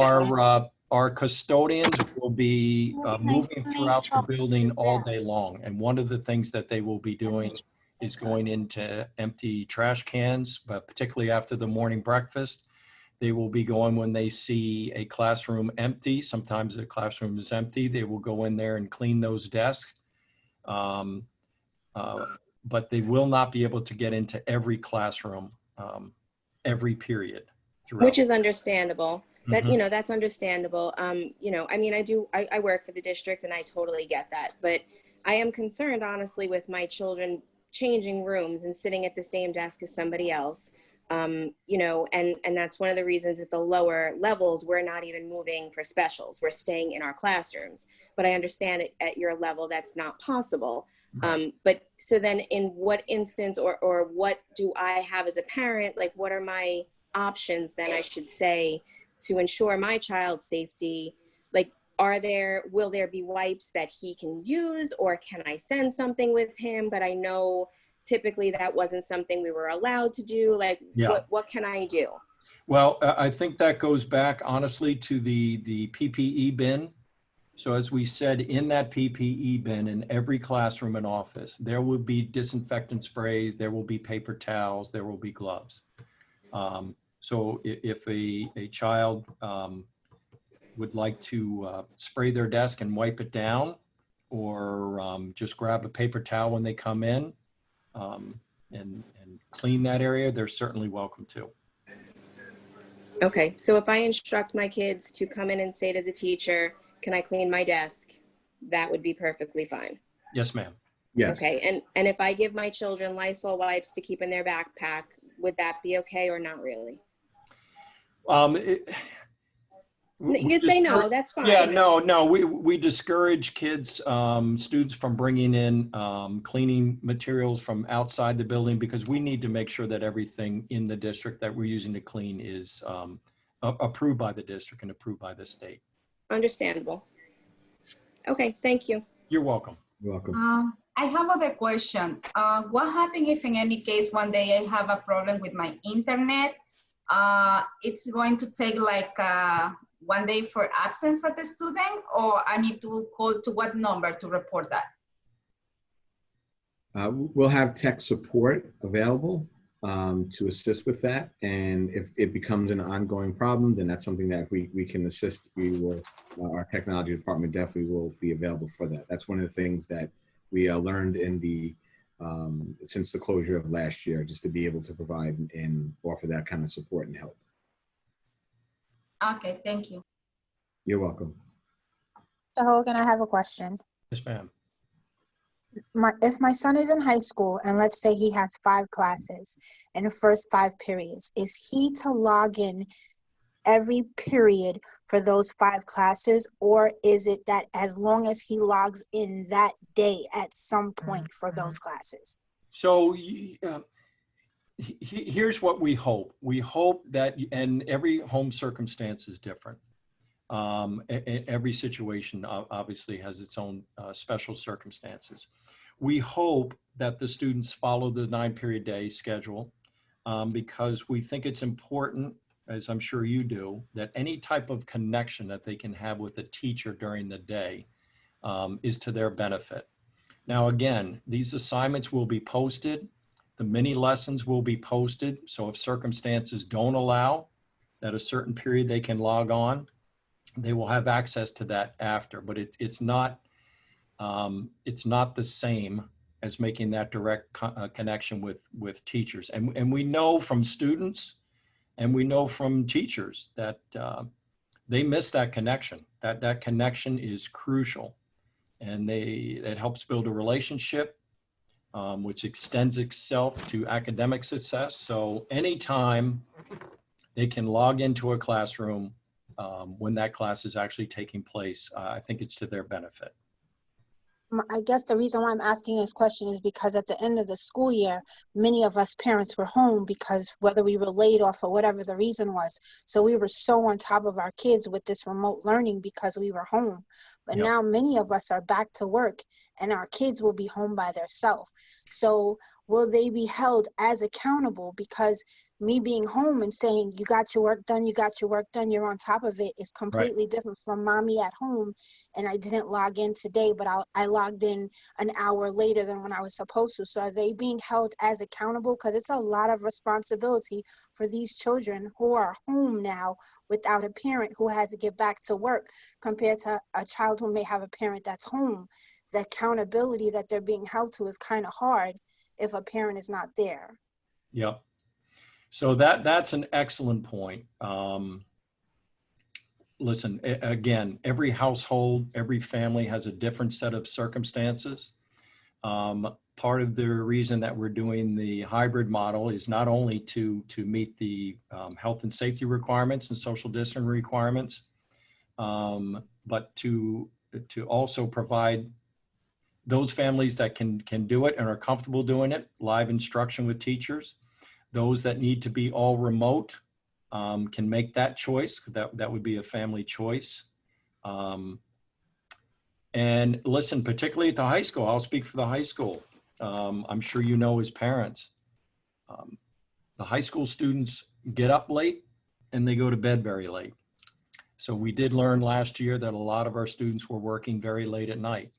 Our custodians will be moving throughout the building all day long. And one of the things that they will be doing is going into empty trash cans, but particularly after the morning breakfast. They will be going when they see a classroom empty. Sometimes the classroom is empty. They will go in there and clean those desks. But they will not be able to get into every classroom, every period. Which is understandable. That, Mhm. that's understandable. I mean, I work for the district and I totally get that, but I am concerned, honestly, with my children changing rooms and sitting at the same desk as somebody else. And that's one of the reasons at the lower levels, we're not even moving for specials. We're staying in our classrooms, but I understand it at your level, that's not possible. But so then in what instance or what do I have as a parent, like what are my options then I should say to ensure my child's safety? Like, will there be wipes that he can use, or can I send something with him? But I know typically that wasn't something we were allowed to do. Like, Yeah. what can I do? Well, I think that goes back honestly to the PPE bin. So as we said, in that PPE bin in every classroom and office, there will be disinfectant sprays, there will be paper towels, there will be gloves. So if a child would like to spray their desk and wipe it down, or just grab a paper towel when they come in and clean that area, they're certainly welcome to. Okay, so if I instruct my kids to come in and say to the teacher, can I clean my desk? That would be perfectly fine. Yes, ma'am. Yes. Okay, and if I give my children Lysol wipes to keep in their backpack, would that be okay or not really? You could say no, that's fine. Yeah, no, we discourage kids, students from bringing in cleaning materials from outside the building because we need to make sure that everything in the district that we're using to clean is approved by the district and approved by the state. Understandable. Okay, thank you. You're welcome. You're welcome. I have other question. What happens if in any case one day I have a problem with my internet? It's going to take like 1 day for absent for the student, or I need to call to what number to report that? We'll have tech support available to assist with that. And if it becomes an ongoing problem, then that's something that we can assist. We will, our technology department definitely will be available for that. That's one of the things that we learned in the, since the closure of last year, just to be able to provide and offer that kind of support and help. Okay, thank you. You're welcome. So Hogan, I have a question. Yes, ma'am. If my son is in high school and let's say he has 5 classes in the first 5 periods, is he to log in every period for those 5 classes, or is it that as long as he logs in that day at some point for those classes? So here's what we hope. We hope that, and every home circumstance is different. Every situation obviously has its own special circumstances. We hope that the students follow the 9-period day schedule because we think it's important, as I'm sure you do, that any type of connection that they can have with a teacher during the day is to their benefit. Now, again, these assignments will be posted. The mini lessons will be posted. So if circumstances don't allow that a certain period they can log on, they will have access to that after, but it's not the same as making that direct connection with teachers. And we know from students and we know from teachers that they miss that connection. That connection is crucial, and it helps build a relationship, which extends itself to academic success. So anytime they can log into a classroom when that class is actually taking place, I think it's to their benefit. I guess the reason why I'm asking this question is because at the end of the school year, many of us parents were home because whether we were laid off or whatever the reason was. So we were so on top of our kids with this remote learning because we were home. But now many of us are back to work and our kids will be home by themselves. So will they be held as accountable? Because me being home and saying, you got your work done, you're on top of it is completely different from mommy at home. And I didn't log in today, but I logged in an hour later than when I was supposed to. So are they being held as accountable? Because it's a lot of responsibility for these children who are home now without a parent who has to get back to work compared to a child who may have a parent that's home. The accountability that they're being held to is kind of hard if a parent is not there. Yep. So that's an excellent point. Listen, again, every household, every family has a different set of circumstances. Part of the reason that we're doing the hybrid model is not only to meet the health and safety requirements and social distancing requirements, but to also provide those families that can do it and are comfortable doing it, live instruction with teachers. Those that need to be all remote can make that choice. That would be a family choice. And listen, particularly at the high school, I'll speak for the high school. I'm sure you know as parents, the high school students get up late and they go to bed very late. So we did learn last year that a lot of our students were working very late at night.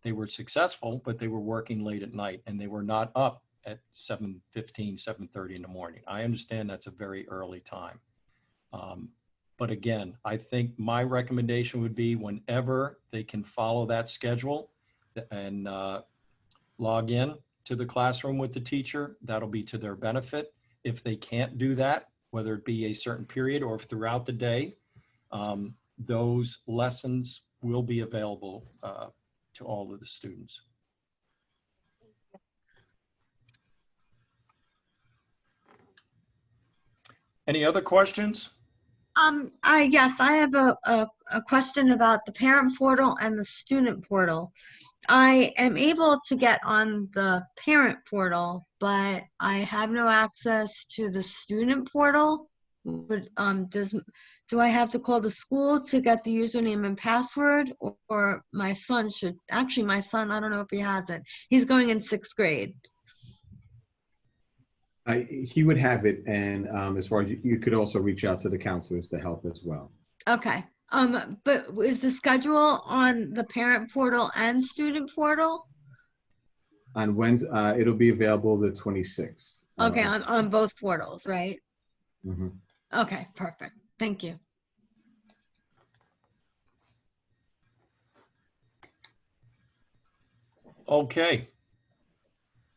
They were successful, but they were working late at night and they were not up at 7:15, 7:30 in the morning. I understand that's a very early time. But again, I think my recommendation would be whenever they can follow that schedule and log in to the classroom with the teacher, that'll be to their benefit. If they can't do that, whether it be a certain period or throughout the day, those lessons will be available to all of the students. Any other questions? Yes, I have a question about the parent portal and the student portal. I am able to get on the parent portal, but I have no access to the student portal. But do I have to call the school to get the username and password, or my son should, actually my son, I don't know if he has it. He's going in 6th grade. He would have it, and as far as you could also reach out to the counselors to help as well. Okay. But is the schedule on the parent portal and student portal? On Wednesday, it'll be available the 26th. Okay, on both portals, right? Mhm. Okay, perfect. Thank you. Okay.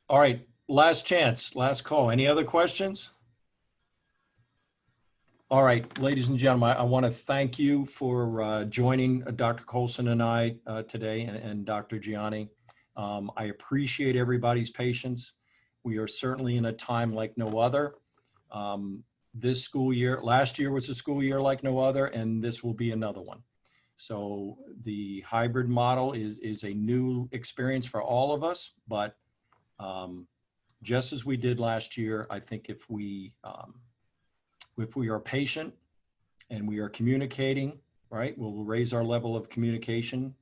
All right, last chance, last call. Any other questions? All right, ladies and gentlemen, I want to thank you for joining Dr. Colson and I today, and Dr. Gianni. I appreciate everybody's patience. We are certainly in a time like no other. This school year, last year was a school year like no other, and this will be another one. So the hybrid model is a new experience for all of us, but just as we did last year, I think if we are patient and we are communicating, right, we'll raise our level of communication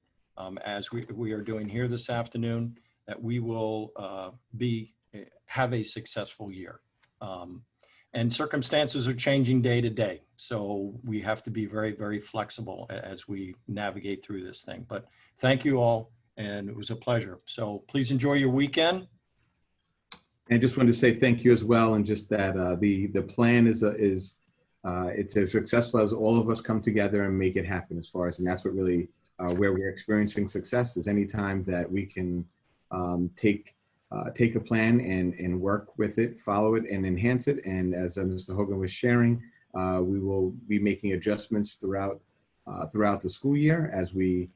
as we are doing here this afternoon, that we will have a successful year. And circumstances are changing day to day. So we have to be very, very flexible as we navigate through this thing. But thank you all, and it was a pleasure. So please enjoy your weekend. And I just wanted to say thank you as well, and just that the plan is it's as successful as all of us come together and make it happen. As far as, and that's what really where we're experiencing success is any time that we can take a plan and work with it, follow it, and enhance it. And as Mr. Hogan was sharing, we will be making adjustments throughout the school year as we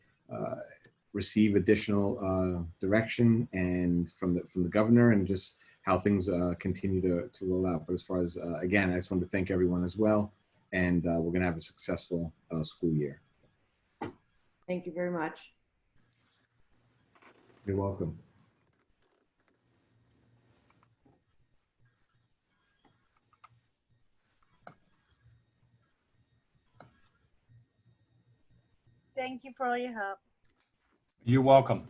receive additional direction and from the governor, and just how things continue to roll out. But as far as, again, I just want to thank everyone as well. And we're going to have a successful school year. Thank you very much. You're welcome. Thank you for all your help. You're welcome.